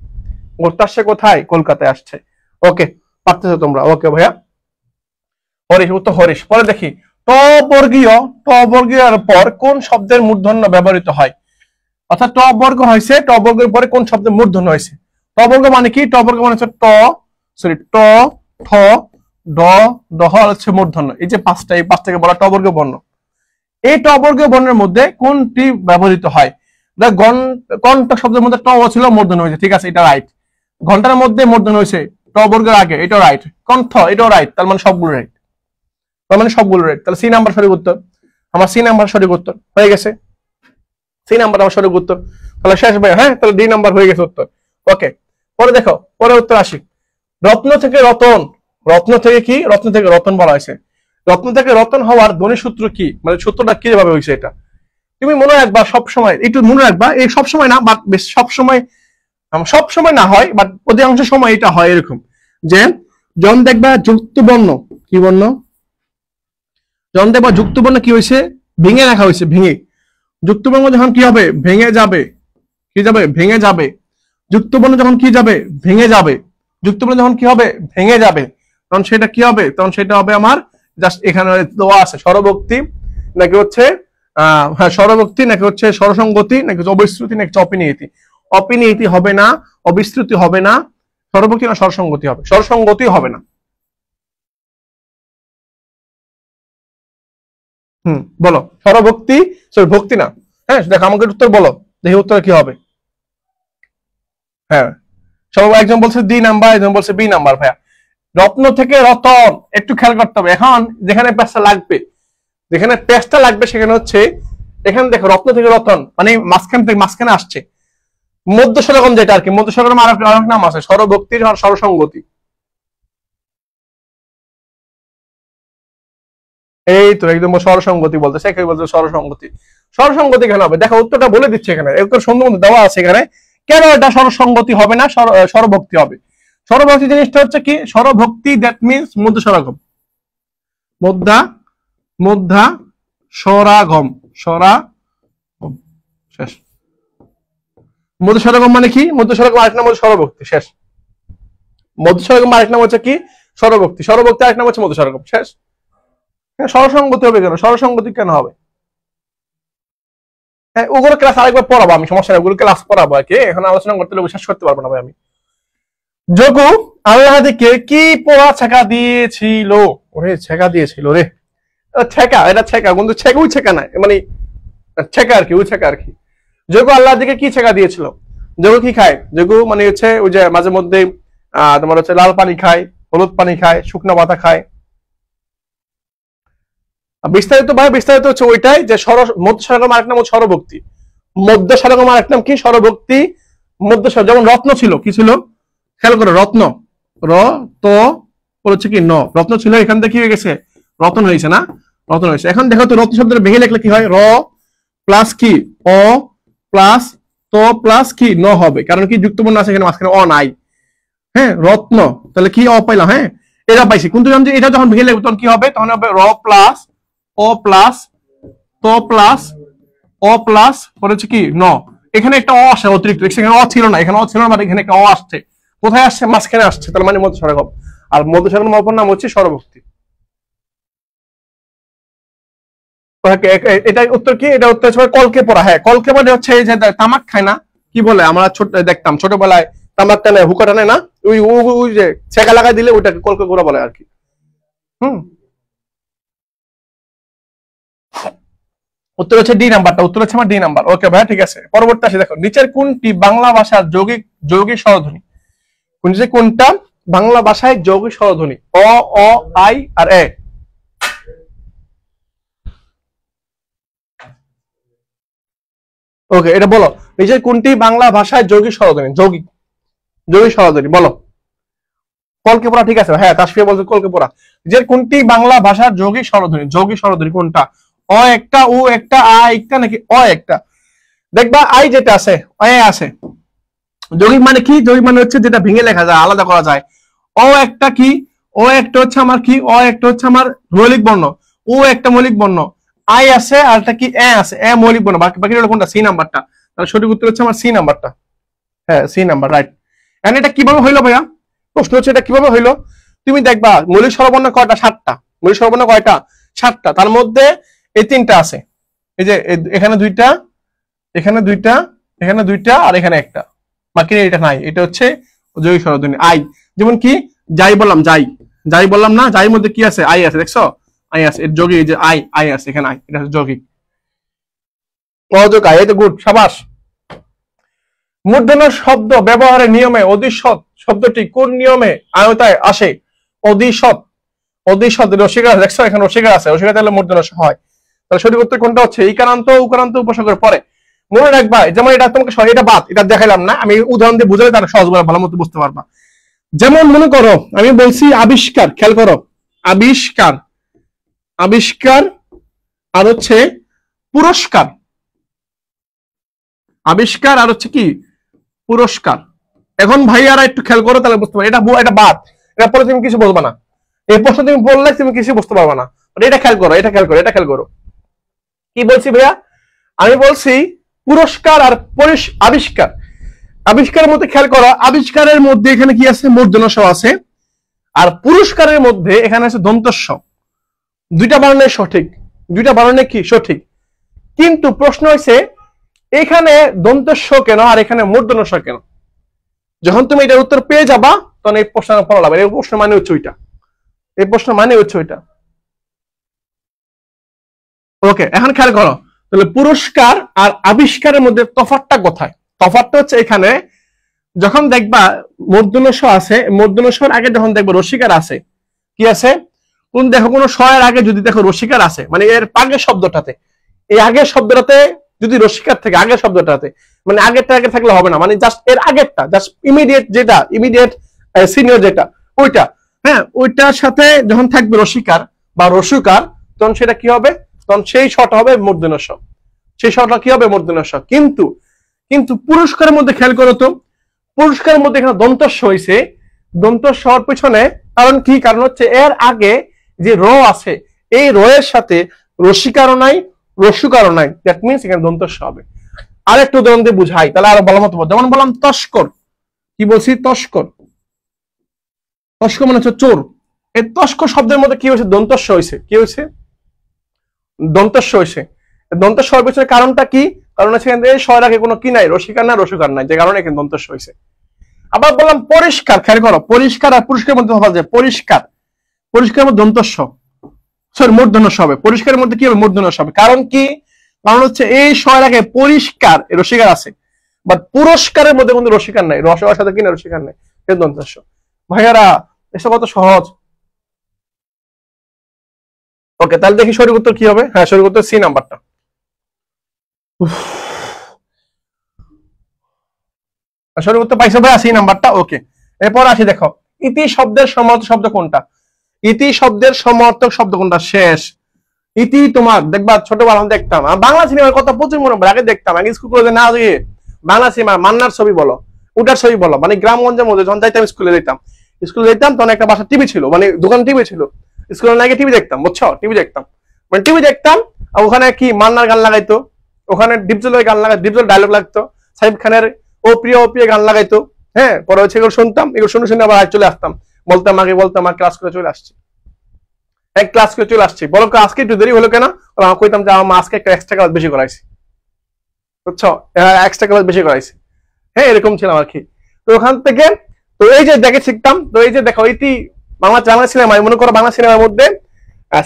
ঘুরতে আসছে কোথায়? কলকাতায় আসছে। ওকে, পারতেছো তোমরা? ওকে ভাইয়া, হরিশ, উত্তর হরিশ। পরে দেখি, ট বর্গীয়র পর কোন শব্দের মূর্ধন্য ব্যবহৃত হয়? অর্থাৎ ট বর্গ হয়েছে, ট বর্গের পরে কোন শব্দের মূর্ধন্য হয়েছে? ট বর্গ মানে কি? ট বর্গ মানে হচ্ছে ট, ঠ, ড, দহ হচ্ছে মূর্ধন্য। এই যে পাঁচটা, এই পাঁচটাকে বলা ট বর্গ বর্ণ। এই ট বর্গ বর্ণের মধ্যে কোনটি ব্যবহৃত হয়? কণ্ঠ শব্দের মধ্যে ট ছিল, মূর্ধন্য হয়েছে, ঠিক আছে, এটা রাইট। ঘন্টার মধ্যে মূর্ধন্য হয়েছে ট বর্গের আগে, এটা রাইট। কণ্ঠ, এটাও রাইট, তার মানে সবগুলো রাইট, তার মানে সবগুলো রাইট। তাহলে সি নাম্বার সঠিক উত্তর, আমার সি নাম্বার সঠিক উত্তর হয়ে গেছে, সি নাম্বার আমার সঠিক উত্তর। তাহলে শেষ ভাই, হ্যাঁ, তাহলে ডি নাম্বার হয়ে গেছে উত্তর। ওকে, পরে দেখো, পরে উত্তর আসি। রত্ন থেকে রতন, রত্ন থেকে কি, রত্ন থেকে রতন বলা হয়েছে। রত্ন থেকে রতন হওয়ার ধ্বনি সূত্র কি, মানে সূত্রটা কিভাবে হয়েছে এটা তুমি মনে রাখবা সবসময়, একটু মনে রাখবা। এই সবসময় না, বাট বেশ সবসময় না হয়, বাট অধিকাংশ সময় এটা হয় এরকম যে যখন দেখবা যুক্ত বর্ণ, কি বর্ণ, যখন দেখবা যুক্ত বর্ণ কি হয়েছে, ভেঙে রাখা হয়েছে, ভেঙে। যুক্ত বর্ণ যখন কি হবে, ভেঙে যাবে, কি যাবে, ভেঙে যাবে। যুক্ত বর্ণ যখন কি যাবে, ভেঙে যাবে। যুক্ত বর্ণ যখন কি হবে, ভেঙে যাবে, তখন সেটা কি হবে, তখন সেটা হবে আমার জাস্ট এখানে দেওয়া আছে স্বরভক্তি, নাকি হচ্ছে হ্যাঁ স্বরভক্তি, নাকি হচ্ছে স্বরসংগতি, নাকি অবিশ্রুতি, নাকি অপিনিয়তি। অপিনিয়তি হবে না, অবিশ্রুতি হবে না, স্বরভক্তি না স্বরসংগতি হবে, স্বরসংগতি হবে না। বলো স্বরভক্তি, সরি ভক্তি না। হ্যাঁ দেখো আমাকে উত্তর বলো, দেখি উত্তর কি হবে। হ্যাঁ সব, একজন বলছে ডি নাম্বার, একজন বলছে বি নাম্বার। ভাইয়া রত্ন থেকে রতন, একটু খেয়াল করতে হবে। এখন যেখানে পেশটা লাগবে, যেখানে পেশটা লাগবে সেখানে হচ্ছে এখানে দেখো, রত্ন থেকে রতন মানে মাঝখান থেকে মাঝখানে আসছে। মধ্য সরগম যেটা আর কি, মধ্য সরগম আর এক নাম আছে স্বরভক্তির আর স্বরসংগতি। এই তো একদম স্বরসংগতি বলতেছে, এখানে বলতে স্বরসংগতি। স্বরসংগতি কেন হবে, দেখো উত্তরটা বলে দিচ্ছে এখানে, উত্তর সুন্দর মতো দেওয়া আছে এখানে। কেন এটা স্বরসংগতি হবে না, স্বরভক্তি হবে। স্বরভক্তি জিনিসটা হচ্ছে কি, স্বরভক্তি দ্যাট মিনস মধ্য সরাগম, মধ্যা মধ্যা সরাগম, সরাগম শেষ। মধ্য সরাগম মানে কি, মধ্য সরাগম আরেক নাম হচ্ছে স্বরভক্তি, শেষ। মধ্য সরাগম আরেক নাম হচ্ছে কি, স্বরভক্তি। স্বরভক্তি আরেক নাম হচ্ছে মধ্য সরাগম, শেষ। স্বরসংগতি হবে কেন, স্বরসংগতি কেন হবে? হ্যাঁ ওগুলো ক্লাস আরেকবার পড়াবো আমি, সমস্যা নেই, ওগুলো ক্লাস পড়াবো আর কি, এখন আলোচনা করতে বিশ্বাস করতে পারবো না ভাই আমি। যোগু আল্লাহকে কি পোড়া ছেঁকা দিয়েছিল, ওরে ছেঁকা দিয়েছিল রে, ছেঁকা, এটা ছেঁকা, কিন্তু ছেঁকা ওই ছেঁকা নাই, মানে ছেঁকা আর কি, ওই ছেঁকা আর কি। যোগু আল্লাহ দিকে কি ছেঁকা দিয়েছিল, যোগু কি খায়, যোগু মানে হচ্ছে ওই যে মাঝে মধ্যে তোমার হচ্ছে লাল পানি খায়, হলুদ পানি খায়, শুকনো পাতা খায়। বিস্তারিত ভাই, বিস্তারিত হচ্ছে ওইটাই যে মধ্য সরগম আরেক নাম হচ্ছে স্বরভক্তি, মধ্য সরগম আরেক নাম কি, স্বরভক্তি। মধ্য যেমন রত্ন ছিল, কি ছিল খেয়াল করো, রত্ন, র তো হচ্ছে কি ন, রত্ন ছিল, এখান থেকে কি হয়ে গেছে, রতন হয়েছে না, রতন হয়েছে। এখন দেখো তো রত্ন শব্দটা ভেঙে লিখলে কি হয়, র প্লাস কি অ প্লাস তো প্লাস কি ন হবে, কারণ কি যুক্ত বর্ণ আছে এখানে, মাঝখানে অ নাই। হ্যাঁ রত্ন, তাহলে কি অ পাইলাম, হ্যাঁ এটা পাইছি, কিন্তু এটা যখন ভেঙে লিখবো তখন কি হবে, তখন হবে র প্লাস ও প্লাস তো প্লাস ও প্লাস হচ্ছে কি ন। এখানে একটা অ আসে অতিরিক্ত, এখানে অ ছিল না, এখানে অ ছিল না, এখানে একটা অ আসছে, কোথায় আসছে, মাঝখানে আসছে, তার মানে মধ্য সরগম। আর মধ্য সরগম অপর নাম হচ্ছে স্বরভক্তি। এটা উত্তর কি, এটা উত্তর হচ্ছে কলকে পড়া। হ্যাঁ কলকে মানে হচ্ছে এই যে তামাক খায় না, কি বলে আমরা ছোট দেখতাম ছোটবেলায়, তামাক টানে, হুকা টানে না, ওই যে ছেঁকা লাগাই দিলে ওইটাকে কলকে করা বলে আর কি। উত্তর হচ্ছে ডি নাম্বারটা, উত্তর হচ্ছে আমার ডি নাম্বার। ওকে ভাই ঠিক আছে, পরবর্তী আসে দেখো, নিচের কোনটি বাংলা ভাষার যৌগিক যৌগিক স্বরধ্বনি, কোনটা বাংলা ভাষায় যৌগিক স্বরধ্বনি, অ অ আই আর এ। ওকে এটা বলো, নিচের কোনটি বাংলা ভাষায় যৌগিক স্বরধ্বনি, যৌগিক যৌগিক স্বরধ্বনি বলো। কলকে পড়া, ঠিক আছে হ্যাঁ, তাসফিয়া বলছে কলকে পড়া। নিচের কোনটি বাংলা ভাষার যৌগিক স্বরধ্বনি, যৌগিক স্বরধ্বনি কোনটা, অ একটা, ও একটা, আ একটা, নাকি অ একটা। দেখবা আই যেটা আছে, অ আছে। যৌগিক মানে কি, যৌগিক মানে হচ্ছে যেটা ভেঙে লেখা যায়, আলাদা করা যায়। অ একটা কি, ও একটা হচ্ছে আমার কি, অ একটা হচ্ছে আমার মৌলিক বর্ণ, ও একটা মৌলিক বর্ণ, আই আছে আর একটা কি এ আছে, এ মৌলিক বর্ণ, বাকি বাকি কোনটা, সি নাম্বারটা। তাহলে সঠিক উত্তর হচ্ছে আমার সি নাম্বারটা, হ্যাঁ সি নাম্বার রাইট। এন্ড এটা কিভাবে হইলো ভাইয়া, প্রশ্ন হচ্ছে এটা কিভাবে হইলো। তুমি দেখবা মৌলিক স্বরবর্ণ কয়টা, 7টা, মৌলিক স্বরবর্ণ কয়টা, 7টা, তার মধ্যে এই 3টা আছে, এই যে এখানে 2টা, এখানে 2টা, এখানে 2টা, আর এখানে একটা, বাকি এটা নাই, এটা হচ্ছে যৌগিক স্বরধ্বনি আই। যেমন কি যাই বললাম, যাই বললাম না, যাই মধ্যে কি আছে, আই আছে, দেখছো আই আছে, এর যৌগিক, এই যে আই আছে এখানে, আই এটা হচ্ছে যৌগিক। অযোগ আই, এই তো গুড, সাবাস। মূর্ধন্য শব্দ ব্যবহারের নিয়মে অধিসৎ শব্দটি কোন নিয়মে আয়তায় আসে? অধিসৎ, অধিসৎ রসিকার দেখছো এখানে রসিকার আছে, রসিকার তাহলে মূর্ধন্য হয়। তাহলে সঠিক উত্তর কোনটা হচ্ছে? ইকারান্ত উকারান্ত উপসর্গের পরে। মনে রাখবা, যেমন এটা তোমাকে এটা বাদ, এটা দেখাইলাম না, আমি উদাহরণ দিয়ে বুঝালে তার সহজ ভালো মতো বুঝতে পারবা। যেমন মনে করো আমি বলছি আবিষ্কার, খেয়াল করো, আবিষ্কার, আবিষ্কার আর হচ্ছে পুরস্কার, আবিষ্কার আর হচ্ছে কি পুরস্কার। এখন ভাইয়ারা একটু খেয়াল করো, তাহলে বুঝতে পারো এটা এটা বাদ, এটা পরে তুমি কিছু বলবা না, এই প্রশ্ন তুমি বললে তুমি কিছু বুঝতে পারবা না। এটা খেয়াল করো, এটা খেয়াল করো, এটা খেয়াল করো। কি বলছি ভাইয়া? আমি বলছি পুরস্কার আর আবিষ্কার। আবিষ্কারের মধ্যে খেয়াল করো, আবিষ্কারের মধ্যে এখানে কি আছে? মূর্ধন্য ষ আছে। আর পুরস্কারের মধ্যে এখানে আছে দন্ত স। দুইটা বানানে সঠিক, দুইটা বানানে কি সঠিক, কিন্তু প্রশ্ন হয়েছে এখানে দন্ত স কেন আর এখানে মূর্ধন্য স কেন? যখন তুমি এটার উত্তর পেয়ে যাবা তখন এই প্রশ্ন পড়া লাগবে। এই প্রশ্ন মানে হচ্ছে ওইটা, এই প্রশ্ন মানে হচ্ছে ওইটা। ওকে, এখন খেয়াল করো, তাহলে পুরস্কার আর আবিষ্কারের মধ্যে তফাৎটা কোথায়? তফাৎটা হচ্ছে এখানে যখন দেখবা মূর্ধন্য স আছে, মূর্ধন্য স আগে যখন দেখবো রসিকার আছে, কি আছে? কোন দেখো কোনো স এর আগে যদি দেখো রসিকার আছে, মানে এর আগের শব্দটাতে, এই আগের শব্দটাতে যদি রসিকার থেকে আগের শব্দটাতে, মানে আগেরটা আগে থাকলে হবে না, মানে জাস্ট এর আগেরটা, জাস্ট ইমিডিয়েট যেটা, ইমিডিয়েট সিনিয়র যেটা, ওইটা, হ্যাঁ ওইটার সাথে যখন থাকবে রসিকার বা রসুকার, তখন সেটা কি হবে? তখন সেই শটা হবে মূর্ধন্য স, সেই শটা কি হবে? মূর্ধন্য স। কিন্তু কিন্তু পুরস্কারের মধ্যে খেয়াল করো তো, পুরস্কারের মধ্যে এখানে দন্ত স হইছে, দন্ত সর পিছনে কারণ কি? কারণ হচ্ছে এর আগে যে র আছে, এই র এর সাথে রসিকারও নাই, রসুকারও নাই, দ্যাট মিনস এখানে দন্ত স হবে। আরেকটু উদাহরণ দিয়ে বুঝাই, তাহলে আরো ভালো মতো। যেমন বললাম তস্কর, কি বলছি? তস্কর, তস্কর মানে হচ্ছে চোর। এই তস্কর শব্দের মধ্যে কি হয়েছে? দন্ত স হয়েছে। কি হয়েছে? দন্ত স হয়েছে। দন্ত স এর পিছনে কারণটা কি? কারণ হচ্ছে এই স এর আগে কোনো কি নাই? রসিকার না, রসুকার নাই, যে কারণে এখানে দন্ত স হয়েছে। আবার বললাম পরিষ্কার, খেয়াল করো, পরিষ্কার আর পুরস্কারের মধ্যে তফাৎ আছে। পরিষ্কার, পরিষ্কারের মধ্যে দন্ত স, সরি মূর্ধন্য স হবে। পরিষ্কারের মধ্যে কি হবে? মূর্ধন্য স হবে। কারণ কি? কারণ হচ্ছে এই স এর আগে পরিষ্কার রসিকার আছে, বাট পুরস্কারের মধ্যে কোনো রসিকার নাই, রসের সাথে কি না রসিকার নাই, দন্ত স। ভাইয়ারা এসব কত সহজ। ওকে, তাহলে দেখি সঠিক উত্তর কি হবে। হ্যাঁ, সঠিক উত্তর সি নাম্বারটা। সঠিক উত্তর পাইছো ভাই, সি নাম্বারটা। ওকে, এরপর আসি, দেখো ইতি শব্দের সমার্থক শব্দ কোনটা? ইতি শব্দের সমার্থক শব্দ কোনটা? শেষ। ইতি তোমার দেখবা ছোটবেলা আমি দেখতাম, বাংলা সিনেমার কথা প্রচুর মনে পড়ে, আগে দেখতাম, আগে স্কুল কলেজে না গিয়ে বাংলা সিনেমা মান্নার ছবি বলো, উটার ছবি বলো, মানে গ্রামগঞ্জের মধ্যে যখন যাইতাম, স্কুলে যেতাম তখন একটা বাসা টিভি ছিল, মানে দোকান টিভি ছিল, স্কুলে না গিয়ে টিভি দেখতাম, বুঝছো? টিভি দেখতাম, মানে টিভি দেখতাম, আর ওখানে কি মান্নার গান লাগাইতো, ওখানে ডিপজলের গান লাগাই, ডিপজল ডায়লগ লাগতো, সাইফ খানের ও প্রিয় গান লাগাইতো। হ্যাঁ, পরে হচ্ছে এগুলো শুনতাম, এগুলো শুনে শুনে আবার চলে আসতাম, বলতাম ক্লাস করে চলে আসছি, ক্লাস করে চলে আসছি, বলো আজকে একটু দেরি হলো কেন? কইতাম যে আমার আজকে একটা এক্সট্রা ক্লাস বেশি করাইছি, বুঝছো? এক্সট্রা ক্লাস বেশি করাইছি। হ্যাঁ, এরকম ছিলাম আর কি। তো ওখান থেকে তো এই যে দেখে শিখতাম। তো এই যে দেখো ইতি বাংলা সিনেমায়, মনে করো বাংলা সিনেমার মধ্যে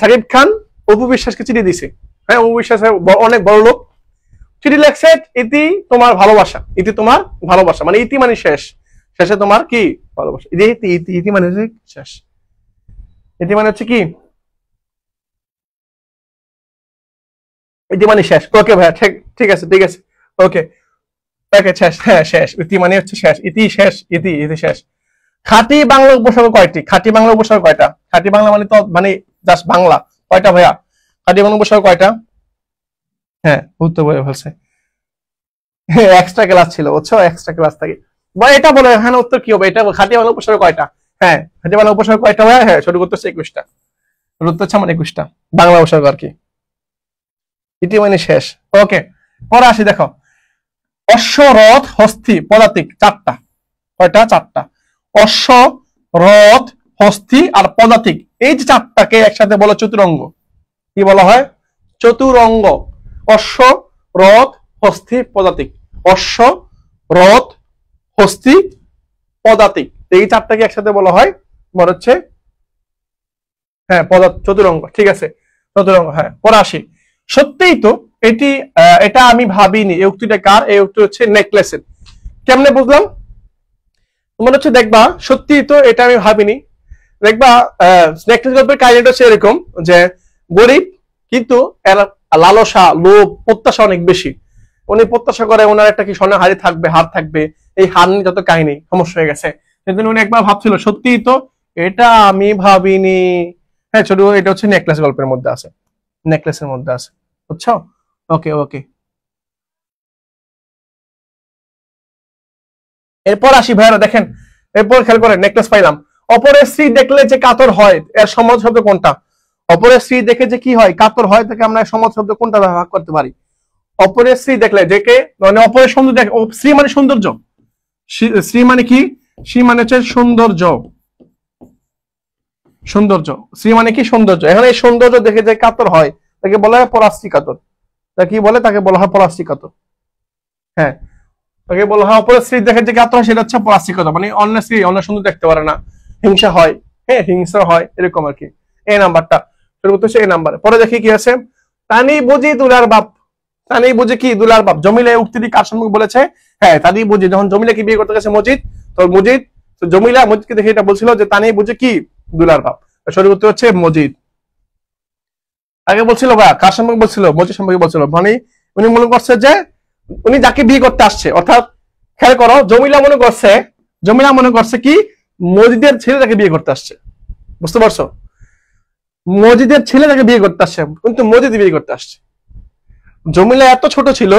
সাকিব খান অপু বিশ্বাসকে চিঠি দিছে। হ্যাঁ, অপু বিশ্বাস অনেক বড় লোক, চিঠি লেখছে ইতি তোমার ভালোবাসা, ইতি তোমার ভালোবাসা, মানে ইতি মানে শেষ, শেষে তোমার কি ভালোবাসা, ইতি ইতি ইতি মানে শেষ, ইতি মানে হচ্ছে কি? ইতি মানে শেষ। ওকে ভাইয়া, ঠিক আছে, ঠিক আছে, ওকে ওকে, শেষ, হ্যাঁ শেষ, ইতি মানে হচ্ছে শেষ, ইতি শেষ, ইতি ইতি শেষ। খাঁটি বাংলা উপসর্গ কয়টি? খাঁটি বাংলা উপসর্গ কয়টা? খাঁটি বাংলা মানে তো মানে জাস্ট বাংলা, কয়টা ভাইয়া? খাঁটি বাংলা উপসর্গ কয়টা? হ্যাঁ, উত্তর বলে ফেলছে, এক্সট্রা ক্লাস ছিল, বুঝছো? এক্সট্রা ক্লাস থাকে বা এটা বলে, হ্যাঁ উত্তর কি হবে? এটা খাঁটি বাংলা উপসর্গ কয়টা? হ্যাঁ, খাঁটি বাংলা উপসর্গ কয়টা ভাইয়া? হ্যাঁ, সঠিক উত্তর হচ্ছে 21টা, উত্তর হচ্ছে আমার 21টা বাংলা উপসর্গ আর কি, ইতি মানে শেষ। ওকে, পরে আসি, দেখো অশ্ব, রথ, হস্তি, পদাতিক, চারটা, কয়টা? চারটা। অশ্ব, রথ, হস্তি আর পদাতিক, এই যে চারটাকে একসাথে বলো চতুরঙ্গ। কি বলা হয়? চতুরঙ্গ। অশ্ব, রথ, হস্তি, পদাতিক। অশ্ব, রথ, হস্তি, পদাতিক, এই চারটাকে একসাথে বলা হয় তোমার হচ্ছে হ্যাঁ চতুরঙ্গ। ঠিক আছে, চতুরঙ্গ। হ্যাঁ, পরে আসি, সত্যিই তো এটা আমি ভাবিনি। এই উক্তিটা কার? এই উক্তি হচ্ছে নেকলেসের। কেমনে বুঝলাম? তোমার হচ্ছে দেখবা সত্যি তো এটা আমি ভাবিনি, দেখবা নেকলেস গল্পের কাহিনীটা হচ্ছে এরকম যে গরিব কিন্তু এর লালসা লোভ প্রত্যাশা অনেক বেশি। উনি প্রত্যাশা করে ওনার একটা কি স্বর্ণের হাড়ি থাকবে, হার থাকবে, এই হার নিয়ে যত কাহিনী সমস্যা হয়ে গেছে। সেজন্য উনি একবার ভাবছিল সত্যি তো এটা আমি ভাবিনি। হ্যাঁ ছোট, এটা হচ্ছে নেকলেস গল্পের মধ্যে আছে, নেকলেসের মধ্যে আছে, বুঝছো? ওকে ওকে, এরপর আসি ভাইয়ারা দেখেন, এরপর খেয়াল করেন নেকলেস পাইলাম। অপরের স্ত্রী দেখলে যে কাতর হয় এর সমাজ শব্দ কোনটা? অপরের স্ত্রী দেখে যে কি হয়, কাতর হয়, তাকে আমরা সমাজ শব্দ কোনটা ব্যবহার করতে পারি? অপরের স্ত্রী দেখলে, যেকে মানে অপরের সৌন্দর্য দেখ, স্ত্রী মানে সৌন্দর্য, স্ত্রী মানে কি? স্ত্রী মানে হচ্ছে সৌন্দর্য, সৌন্দর্য, স্ত্রী মানে কি? সৌন্দর্য। এখন এই সৌন্দর্য দেখে যে কাতর হয় তাকে বলা হয় পরাস্ত্রী কাতর। তা কি বলে? তাকে বলা হয় পরাস্ত্রী কাতর। হ্যাঁ, তাকে বলা হয় অপরের স্ত্রী দেখে যে কাতর হয় সেটা হচ্ছে পরাস্ত্রী কাতর, মানে অন্য স্ত্রী অন্য সুন্দর দেখতে পারে না, হিংসা হয়, হ্যাঁ হিংসা হয় এরকম আর কি। এই নাম্বারটা শুরু করতে হচ্ছে এই নাম্বার। পরে দেখি কি আছে, তানি বুঝি দুলার বাপ। তানি বুঝি কি? দুলার বাপ। জমিলা এই উক্তিটি কার সম্মুখে বলেছে? হ্যাঁ তানি বুঝি যখন জমিলাকে বিয়ে করতে গেছে মজিদ, তো মজিদ জমিলা মজিদকে দেখে এটা বলছিল যে তানি বুঝি কি? দুলার বাপ। শুরু করতে হচ্ছে মজিদ। আগে বলছিল বা কার সম্পর্কে বলছিল? মজিদ সম্পর্কে বলছিল, মানে উনি মনে করছে যে উনি যাকে বিয়ে করতে আসছে, অর্থাৎ খেয়াল করো জমিলা মনে করছে, জমিলা মনে করছে কি মজিদের ছেলে তাকে বিয়ে করতে আসছে, বুঝতে পারছো? মজিদের ছেলে তাকে বিয়ে করতে আসছে, কিন্তু মজিদ বিয়ে করতে আসছে। জমিলা এত ছোট ছিল,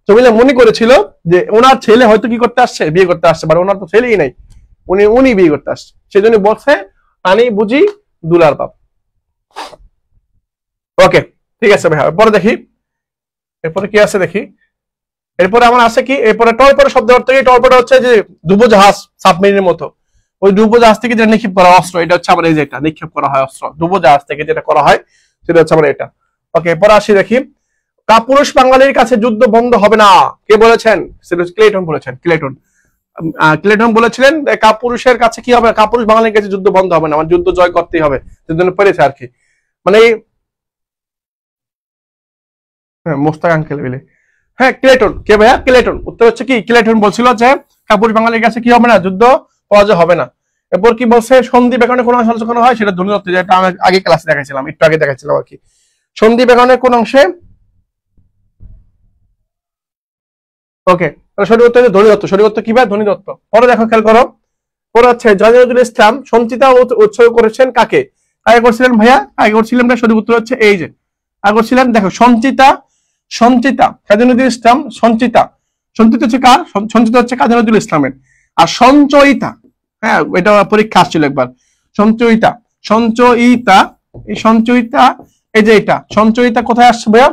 জমিলা মনে করেছিল যে ওনার ছেলে হয়তো কি করতে আসছে? বিয়ে করতে আসছে, বাট ওনার তো ছেলেই নাই, উনি বিয়ে করতে আসছে। সেজন্য বলছে আমি বুঝি দুলার বাপ। ওকে ঠিক আছে ভাই, পরে দেখি এরপরে কি আছে দেখি। এরপরে আমার আছে কি, এরপরে টর্পেডো শব্দ অর্থ কি? টর্পেডো হচ্ছে যে ডুবোজাহাজ, সাবমেরিনের মতো। ওই ডুবোজাহাজ থেকে যেটা নিক্ষেপ করা অস্ত্র, এটা হচ্ছে আমার এই যে এটা নিক্ষেপ করা হয় অস্ত্র, ডুবোজাহাজ থেকে যেটা করা হয় সেটা হচ্ছে আমার এটা। ওকে পরে আসি দেখি, কাপুরুষ বাঙালির কাছে যুদ্ধ বন্ধ হবে না, কে বলেছেন? সেটা ক্লেটন বলেছেন, ক্লেটন। ক্লেটন বলেছিলেন কাপুরুষের কাছে কি হবে? কাপুরুষ বাঙালির কাছে যুদ্ধ বন্ধ হবে না, মানে যুদ্ধ জয় করতেই হবে, সেজন্য পেরেছে আর কি, মানে মোস্তাক আঙ্কেল বলে। হ্যাঁ ক্লেটন। কে ভাইয়া? ক্লেটন। উত্তর হচ্ছে কি ক্লেটন বলছিল যে কাপুরুষ বাঙালির কাছে কি হবে না? যুদ্ধ পরাজয় হবে না। এরপর কি বলছে? সন্ধি ব্যাকরণে কোন অংশে আলোচনা হয়? সেটা ধ্বনি তত্ত্ব, যেটা আমি আগে ক্লাসে দেখাইছিলাম, একটু আগে দেখাইছিলাম আর কি। সন্ধি ব্যাকরণের কোন অংশে? ওকে, সঠিক উত্তর হচ্ছে ধ্বনি তত্ত্ব। সঠিক উত্তর কি ভাই? ধ্বনি তত্ত্ব। পরে দেখো খেয়াল করো, পরে হচ্ছে জয়ী নজরুল ইসলাম সঞ্চিতা উৎসর্গ করেছেন কাকে? কাকে করছিলেন ভাইয়া? কাকে করছিলেন? সঠিক উত্তর হচ্ছে এই যে কাকে করছিলেন, দেখো সঞ্চিতা, সঞ্চিতা কাজী নজরুল ইসলাম, সঞ্চিতা, সঞ্চিতা হচ্ছে কার? সঞ্চিতা হচ্ছে কাজী নজরুল ইসলামের। আর সঞ্চয়িতা, হ্যাঁ এটা পরীক্ষা আসছিল একবার, সঞ্চয়িতা, সঞ্চয়িতা, এই সঞ্চয়িতা, এই যে এটা সঞ্চয়িতা কোথায় আসছে ভাইয়া?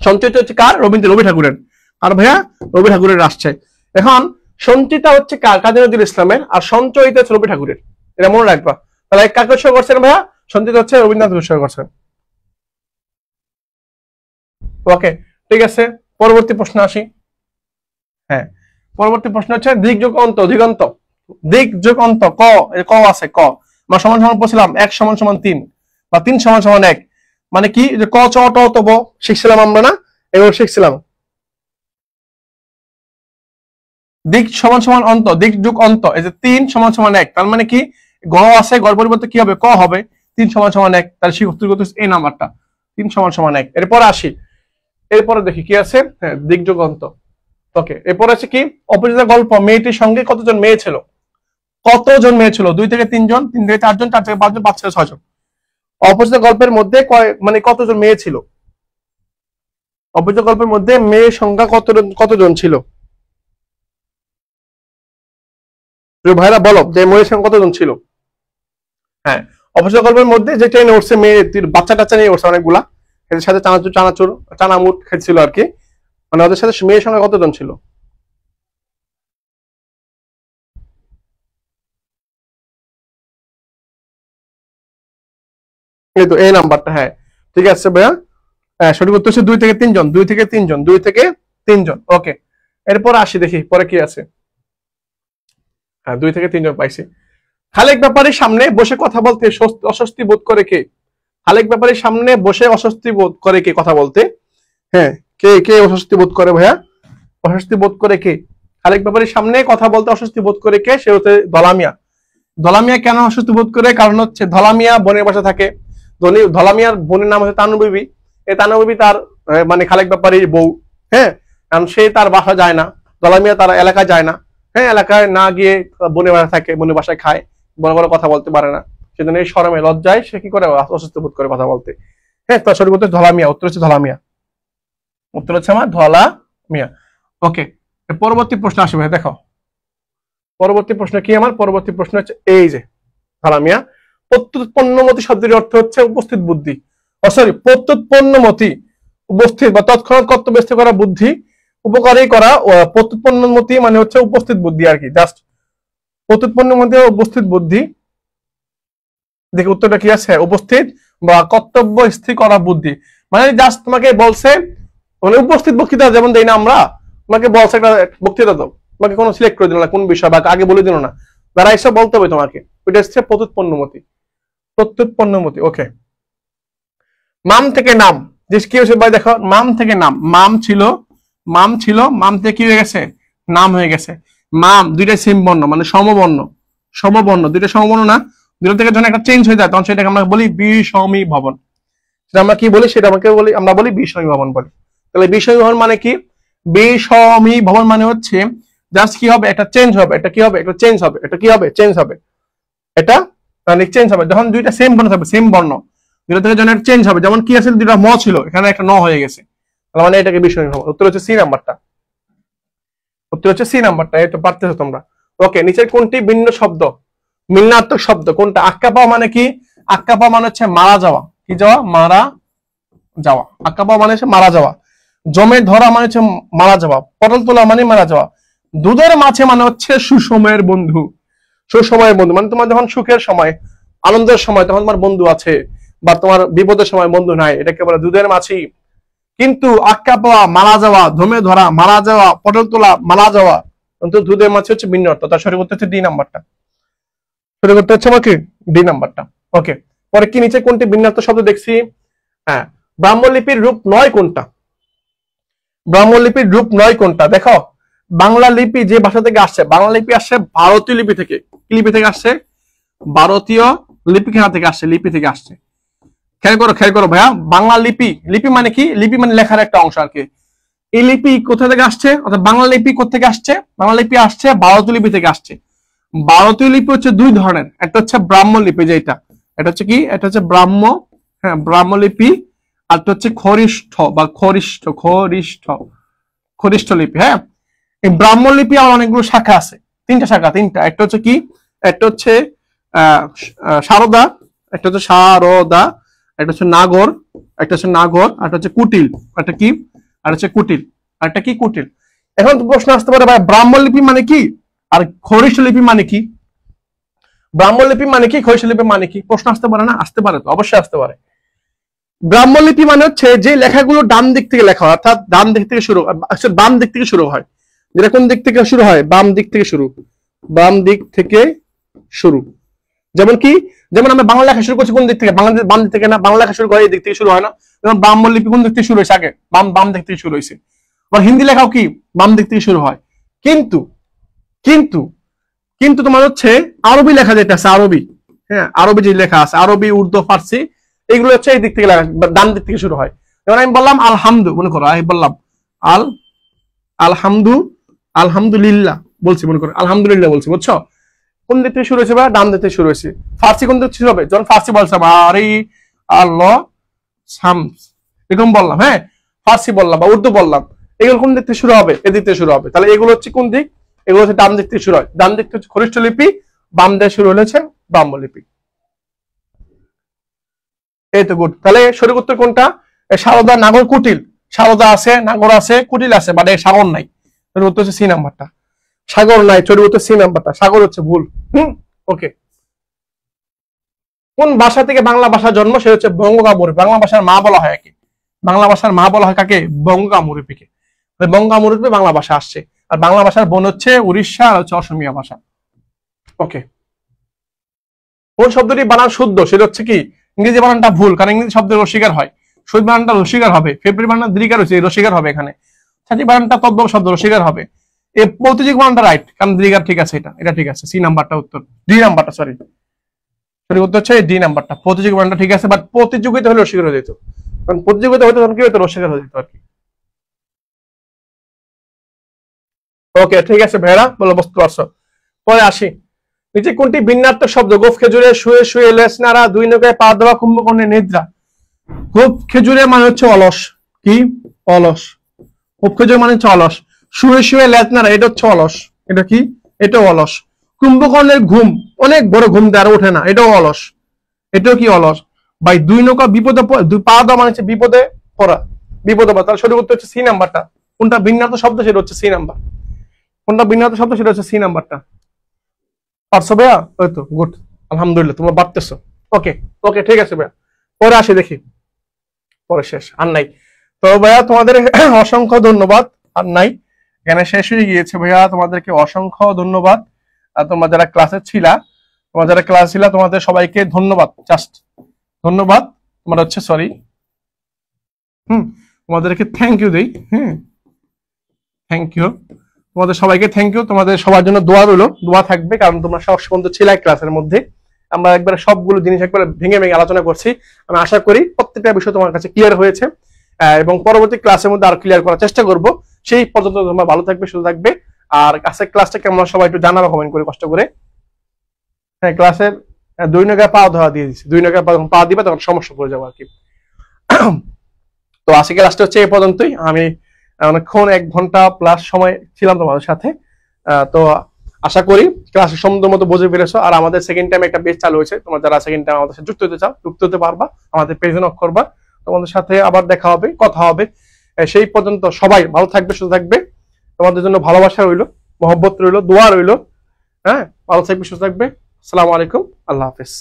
সঞ্চয়িতা হচ্ছে কার? রবি ঠাকুরের। আর ভাইয়া রবি ঠাকুরের আসছে। এখন সঞ্চিতা হচ্ছে কার? কাজী নজরুল ইসলামের। আর সঞ্চয়িতা হচ্ছে রবি ঠাকুরের, এটা মনে রাখবা। তাহলে কাকে উৎসর্গ করছেন ভাইয়া? সঞ্চিতা হচ্ছে রবীন্দ্রনাথ উৎসর্গ করছেন। ওকে ঠিক আছে, পরবর্তী প্রশ্ন আসি। হ্যাঁ পরবর্তী প্রশ্ন হচ্ছে দিক যোগ অন্ত, দিগন্ত, দিক যোগ অন্ত, ক ক আছে ক, আমরা সমান সমান বলছিলাম 1 সমান সমান 3 বা 3 সমান সমান 1, মানে কি যে ক চ ট ত ব শিখছিলাম আমরা না? এগুলো শিখছিলাম। দিক সমান সমান অন্ত, দিক যোগ অন্ত, এই যে 3 সমান সমান 1, তার মানে কি গ আছে, গড় পরিবর্তে কি হবে? ক হবে। 3 সমান সমান 1, তাহলে সেই উত্তর করতে এই নাম্বারটা 3 সমান সমান 1। এরপর আসি, এরপরে দেখি কি আছে। হ্যাঁ দিক যোগ অন্ত। ওকে এরপর আছে কি, অপরাজিতা গল্প, মেয়েটির সঙ্গে কতজন মেয়ে ছিল? কতজন মেয়ে ছিল? 2 থেকে 3 জন, 3 থেকে 4 জন, 4 থেকে 5 জন, 5 থেকে 6 জন। অপরাজিতা গল্পের মধ্যে মানে কতজন মেয়ে ছিল? অপরাজিতা গল্পের মধ্যে মেয়ের সংখ্যা কতজন ছিল? ভাইরা বলো যে মেয়ের সংখ্যা কতজন ছিল? হ্যাঁ অপরাজিতা গল্পের মধ্যে যে ট্রেনে উঠছে মেয়ে, বাচ্চা টাচ্চা নিয়ে উঠছে অনেকগুলা, এদের সাথে চানামুট খেলছিল আর কি, মানে ওদের সাথে মেয়ের সংখ্যা কতজন ছিল? এই তো এই নাম্বারটা, হ্যাঁ ঠিক আছে ভাইয়া। হ্যাঁ সঠিক উত্তর হচ্ছে 2 থেকে 3 জন, 2 থেকে 3 জন, 2 থেকে 3 জন। ওকে এরপর আসি দেখি পরে কি আছে। হ্যাঁ 2 থেকে 3 জন পাইছি। খালেক ব্যাপারীর সামনে বসে কথা বলতে অস্বস্তি বোধ করে কে? খালেক ব্যাপারীর সামনে বসে অস্বস্তি বোধ করে কে কথা বলতে? হ্যাঁ কে কে অস্বস্তি বোধ করে ভাইয়া? অস্বস্তি বোধ করে কে? খালেক ব্যাপারীর সামনে কথা বলতে অস্বস্তি বোধ করে কে? সে হচ্ছে ধলামিয়া। ধলামিয়া কেন অস্বস্তি বোধ করে? কারণ হচ্ছে ধলামিয়া বোনের বাসা থাকে, ধলামিয়ার বোনের নাম হচ্ছে তানু বিবি। এই তানু বিবি তার মানে খালেক ব্যাপারীর বউ, হ্যাঁ, কারণ সে তার বাসা যায় না, ধলামিয়া তার এলাকায় যায় না, হ্যাঁ, এলাকায় না গিয়ে বোনের বাসা থাকে, বোনের বাসায় খায়, বড় বড় কথা বলতে পারে না, সেজন্য এই শরমে লজ্জায় সে কি করে? অস্বস্তি বোধ করে কথা বলতে। হ্যাঁ, তার সঠিক উত্তর ধলামিয়া। উত্তর হচ্ছে ধলামিয়া। উত্তর হচ্ছে আমার ধলামিয়া। ওকে, পরবর্তী প্রশ্ন আসবে, দেখো পরবর্তী প্রশ্ন কি আমার? পরবর্তী প্রশ্ন হচ্ছে এই যে ধলামিয়া। প্রত্যুৎপন্নমতি শব্দের অর্থ হচ্ছে উপস্থিত বুদ্ধি। সরি, প্রত্যুৎপন্নমতি উপস্থিত বা তৎক্ষণাৎ কর্তব্যস্থ করা বুদ্ধি, উপকারী করা। প্রত্যুৎপন্নমতি মানে হচ্ছে উপস্থিত বুদ্ধি আর কি, জাস্ট প্রত্যুৎপন্নমতি উপস্থিত বুদ্ধি। দেখি উত্তরটা কি আছে, উপস্থিত বা কর্তব্য স্থির করা বুদ্ধি, মানে জাস্ট তোমাকে বলছে, মানে উপস্থিত বক্তৃতা যেমন দেই না আমরা, তোমাকে বলছে একটা বক্তৃতা দাও, তোমাকে কোনো সিলেক্ট করে দিল না কোন বিষয়, বা আগে বলে দিল না, তারা এসব বলতে হবে তোমাকে, ওইটা হচ্ছে প্রত্যুৎপন্নমতি। প্রত্যুৎপন্নমতি। ওকে, মাম থেকে নাম, যে কি হয়েছে ভাই দেখো, মাম থেকে নাম, মাম ছিল, মাম থেকে কি হয়ে গেছে? নাম হয়ে গেছে। মাম দুইটা সেম বর্ণ, মানে সমবর্ণ, দুইটা সমবর্ণ না, দুটো থেকে যখন একটা চেঞ্জ হয়ে যায় তখন সেটাকে আমরা বলি বিষমী ভবন। সেটা আমরা কি বলি? সেটা আমাকে বলি, আমরা বলি বিষমী ভবন বলি। তাহলে বিষমী ভবন মানে কি? বিষমী ভবন মানে হচ্ছে জাস্ট কি হবে? একটা চেঞ্জ হবে, এটা কি হবে? একটা চেঞ্জ হবে, এটা কি হবে? চেঞ্জ হবে, এটা মানে চেঞ্জ হবে যখন দুইটা সেম বর্ণ থাকবে, সেম বর্ণ, দুটো থেকে যখন একটা চেঞ্জ হবে, যেমন কি আছে, দুইটা ম ছিল, এখানে একটা ন হয়ে গেছে, তার মানে এটাকে বিষমী ভবন। উত্তর হচ্ছে সি নাম্বারটা। উত্তর হচ্ছে সি নাম্বারটা, এই তো পারতেছো তোমরা। ওকে, নিচের কোনটি ভিন্ন শব্দ, ভিন্নাত্মক শব্দ কোনটা? আক্কা পাওয়া মানে কি? আক্কা পাওয়া মানে হচ্ছে মারা যাওয়া। কি যাওয়া? মারা যাওয়া। আক্কা পাওয়া মানে হচ্ছে মারা যাওয়া। জমে ধরা মানে হচ্ছে মারা যাওয়া। পটল তোলা মানে মারা যাওয়া। দুধের মাছে মানে হচ্ছে সুসময়ের বন্ধু। সুসময়ের বন্ধু মানে তোমার যখন সুখের সময়, আনন্দের সময়, তখন তোমার বন্ধু আছে, বা তোমার বিপদের সময় বন্ধু নাই, এটাকে বলে দুধের মাছি। কিন্তু আক্কা পাওয়া মারা যাওয়া, ধমে ধরা মারা যাওয়া, পটল তোলা মারা যাওয়া, কিন্তু দুধের মাছি হচ্ছে ভিন্ন অর্থ। তার সঠিক উত্তর হচ্ছে ডি নাম্বারটা। সঠিক উত্তর হচ্ছে আমাকে ডি নাম্বারটা। ওকে, পরে কি নিচে কোনটি ভিন্নার্থ শব্দ দেখছি? হ্যাঁ, ব্রাহ্মলিপির রূপ নয় কোনটা? ব্রাহ্মলিপির রূপ নয় কোনটা? দেখো, বাংলা লিপি যে ভাষা থেকে আসছে, বাংলা লিপি আসছে ভারতীয় লিপি থেকে। কি লিপি থেকে আসছে? ভারতীয় লিপি থেকে আসছে, লিপি থেকে আসছে। খেয়াল করো ভাইয়া, বাংলা লিপি, লিপি মানে কি? লিপি মানে লেখার একটা অংশ আর কি। এই লিপি কোথা থেকে আসছে, অর্থাৎ বাংলা লিপি কোথেকে আসছে? বাংলা লিপি আসছে ভারতীয় লিপি থেকে আসছে। ভারতীয় লিপি হচ্ছে দুই ধরনের, একটা হচ্ছে ব্রাহ্ম লিপি, যেটা এটা হচ্ছে কি? এটা হচ্ছে ব্রাহ্ম, হ্যাঁ ব্রাহ্ম লিপি, আর হচ্ছে খরিষ্ঠ বা খরিষ্ঠ লিপি। হ্যাঁ, এই ব্রাহ্ম লিপি আর অনেকগুলো শাখা আছে, তিনটা শাখা, তিনটা। একটা হচ্ছে কি? একটা হচ্ছে সারদা, একটা হচ্ছে সারদা, একটা হচ্ছে নাগর, একটা হচ্ছে নাগর, আর একটা হচ্ছে কুটিল, একটা কি? আর হচ্ছে কুটিল, আর একটা কি? কুটিল। এখন প্রশ্ন আসতে পারে ভাই, ব্রাহ্ম লিপি মানে কি আর খরিষ্ঠ লিপি মানে কি? ব্রাহ্ম লিপি মানে কি, খরিষ্ঠ লিপি মানে কি? প্রশ্ন আসতে পারে না? আসতে পারে, তো অবশ্যই আসতে পারে। ব্রাহ্ম লিপি মানে হচ্ছে যে লেখাগুলো ডান দিক থেকে লেখা হয়, অর্থাৎ ডান দিক থেকে শুরু, বাম দিক থেকে শুরু হয়। যেটা কোন দিক থেকে শুরু হয়? বাম দিক থেকে শুরু, বাম দিক থেকে শুরু। যেমন কি? যেমন আমরা বাংলা লেখা শুরু করছি কোন দিক থেকে? বাংলাদেশ বাম দিক থেকে না, বাংলা লেখা শুরু করে এই দিক থেকে শুরু হয় না? যেমন ব্রাহ্ম লিপি কোন দিক থেকে শুরু হয়েছে? আগে বাম দিক থেকে শুরু হয়েছে। আবার হিন্দি লেখাও কি বাম দিক থেকে শুরু হয়। কিন্তু কিন্তু কিন্তু তোমার হচ্ছে আরবি লেখা যেটা আছে, আরবি, হ্যাঁ আরবি যে লেখা আছে, আরবি, উর্দু, ফার্সি, এগুলো হচ্ছে এই দিক থেকে লেখা, ডান দিক থেকে শুরু হয়। যেমন আমি বললাম আলহামদু, মনে করো আমি বললাম আলহামদুলিল্লাহ বলছি, মনে করো আলহামদুলিল্লাহ বলছি, বুঝছো? কোন দিক থেকে শুরু হয়েছে? বা ডান দিক থেকে শুরু হয়েছে। ফার্সি কোন দিক থেকে শুরু হবে? যখন ফার্সি বলছিলাম আরে আল্লাহ শামস, এরকম বললাম, হ্যাঁ ফার্সি বললাম বা উর্দু বললাম, এগুলো কোন দিক থেকে শুরু হবে? এদিক থেকে শুরু হবে। তাহলে এগুলো হচ্ছে কোন দিক? এগুলো হচ্ছে ডান দিক থেকে শুরু হয়। ডান দিক থেকে খরিষ্ঠ লিপি, বাম দিকে শুরু হয়েছে ব্রাহ্ম লিপি। এই তো গুড। তাহলে সঠিক উত্তর কোনটা? সারদা, নাগর, কুটিল। সারদা আছে, নাগর আছে, কুটিল আছে, বাট সাগর নাই। সঠিক উত্তর হচ্ছে সি নাম্বারটা। সাগর নাই, সঠিক উত্তর সি নাম্বারটা। সাগর হচ্ছে ভুল। ওকে, কোন ভাষা থেকে বাংলা ভাষা জন্ম? সে হচ্ছে বঙ্গকামরূপী। বাংলা ভাষার মা বলা হয় কি? বাংলা ভাষার মা বলা হয় কাকে? বঙ্গকামরূপীকে। বঙ্গকামরূপী বাংলা ভাষা আসছে। আর বাংলা ভাষার বোন হচ্ছে উড়িষ্যা, আর হচ্ছে অসমিয়া ভাষা। ওকে, কোন শব্দটি বানান শুদ্ধ? সেটা হচ্ছে কি? ইংরেজি বানানটা ভুল, কারণ ইংরেজি শব্দের রসিকার হয়, সুদ বানানটা রসিকার হবে, ফেব্রুয়ারি বানান দীর্ঘার হচ্ছে রসিকার হবে, এখানে ছাতি বানানটা তদ্ভব শব্দ রসিকার হবে, এই প্রতিযোগী বানানটা রাইট, কারণ দীর্ঘ ঠিক আছে, এটা ঠিক আছে, সি নাম্বারটা উত্তর, ডি নাম্বারটা সরি উত্তর হচ্ছে ডি নাম্বারটা, প্রতিযোগী বানানটা ঠিক আছে, বাট প্রতিযোগিতা হলে রসিকতা হয়ে যেত, কারণ প্রতিযোগিতা হইতো তখন কি হতো, রসিকতা হয়ে যেত আর কি। ওকে ঠিক আছে ভাইরা, বলো বুঝতে পারছো। পরে আসি, নিচে কোনটি ভিন্নার্থক শব্দ? গোফ খেজুরে, শুয়ে শুয়ে লেজ নাড়া, দুই নৌকায় পা দেওয়া, কুম্ভকর্ণে নিদ্রা। গোফ খেজুরে মানে হচ্ছে অলস, কি অলস, গোফ খেজুরে মানে হচ্ছে অলস, শুয়ে শুয়ে লেজ নাড়া এটা হচ্ছে অলস, এটা কি এটাও অলস। কুম্ভকর্ণের ঘুম, অনেক বড় ঘুম দেয় আর ওঠে না, এটাও অলস, এটাও কি অলস। ভাই দুই নৌকা বিপদে পা দেওয়া মানে হচ্ছে বিপদে পড়া, বিপদে পড়া, তাহলে সঠিক উত্তর হচ্ছে সি নাম্বারটা। কোনটা ভিন্নার্থক শব্দ সেটা হচ্ছে সি নাম্বার, কোনটা ভিন্নার্থক শব্দ সেটা হচ্ছে সি নাম্বারটা। পারছো ভাইয়া? ওই তো গুড, আলহামদুলিল্লাহ তোমরা পারতেছো। ওকে ওকে ঠিক আছে ভাইয়া, পরে আসি দেখি, পরে শেষ আর নাই। তো ভাইয়া তোমাদের অসংখ্য ধন্যবাদ, আর নাই, এখানে শেষ হয়ে গিয়েছে ভাইয়া, তোমাদেরকে অসংখ্য ধন্যবাদ। আর তোমরা যারা ক্লাসে ছিলা, তোমাদের সবাইকে ধন্যবাদ, জাস্ট ধন্যবাদ। তোমার হচ্ছে সরি, তোমাদেরকে থ্যাংক ইউ দেই, থ্যাংক ইউ, তোমাদের সবাইকে থ্যাংক ইউ। তোমাদের সবার জন্য দোয়া রইলো, দোয়া থাকবে, কারণ তোমরা সব বন্ধু ছিলাই ক্লাসের মধ্যে। আমরা একবার সবগুলো জিনিস একবার ভেঙে ভেঙে আলোচনা করছি। আমি আশা করি প্রত্যেকটা বিষয় তোমার কাছে ক্লিয়ার হয়েছে, এবং পরবর্তী ক্লাসের মধ্যে আরো ক্লিয়ার করার চেষ্টা করব। সেই পর্যন্ত তোমরা ভালো থাকবে, সুস্থ থাকবে। আর আজকের ক্লাসটা কেমন সবাই একটু জানাবো কমেন্ট করে কষ্ট করে। হ্যাঁ, ক্লাসের 2 নৌকায় পা ধরা দিয়ে দিচ্ছি, 2 নৌকায় পা দিবে তখন সমস্যা পড়ে যাবো আর কি। তো আজকে ক্লাসটা হচ্ছে এই পর্যন্তই। আমি অনেকক্ষণ 1 ঘন্টা প্লাস সময় ছিলাম তোমাদের সাথে। তো আশা করি ক্লাসের সম্বন্ধ মতো বুঝে ফেলেছো। আর আমাদের সেকেন্ড টাইম একটা পেজ চালু হয়েছে, তোমরা যারা সেকেন্ড টাইম আমাদের সাথে যুক্ত হতে চাও, যুক্ত হতে পারবা, আমাদের পেজে নক করবা, তোমাদের সাথে আবার দেখা হবে, কথা হবে। সেই পর্যন্ত সবাই ভালো থাকবে, সুস্থ থাকবে। তোমাদের জন্য ভালোবাসা রইলো, মহব্বত রইলো, দোয়া রইলো। হ্যাঁ, ভালো থাকবে, সুস্থ থাকবে। আসসালামু আলাইকুম, আল্লাহ হাফেজ।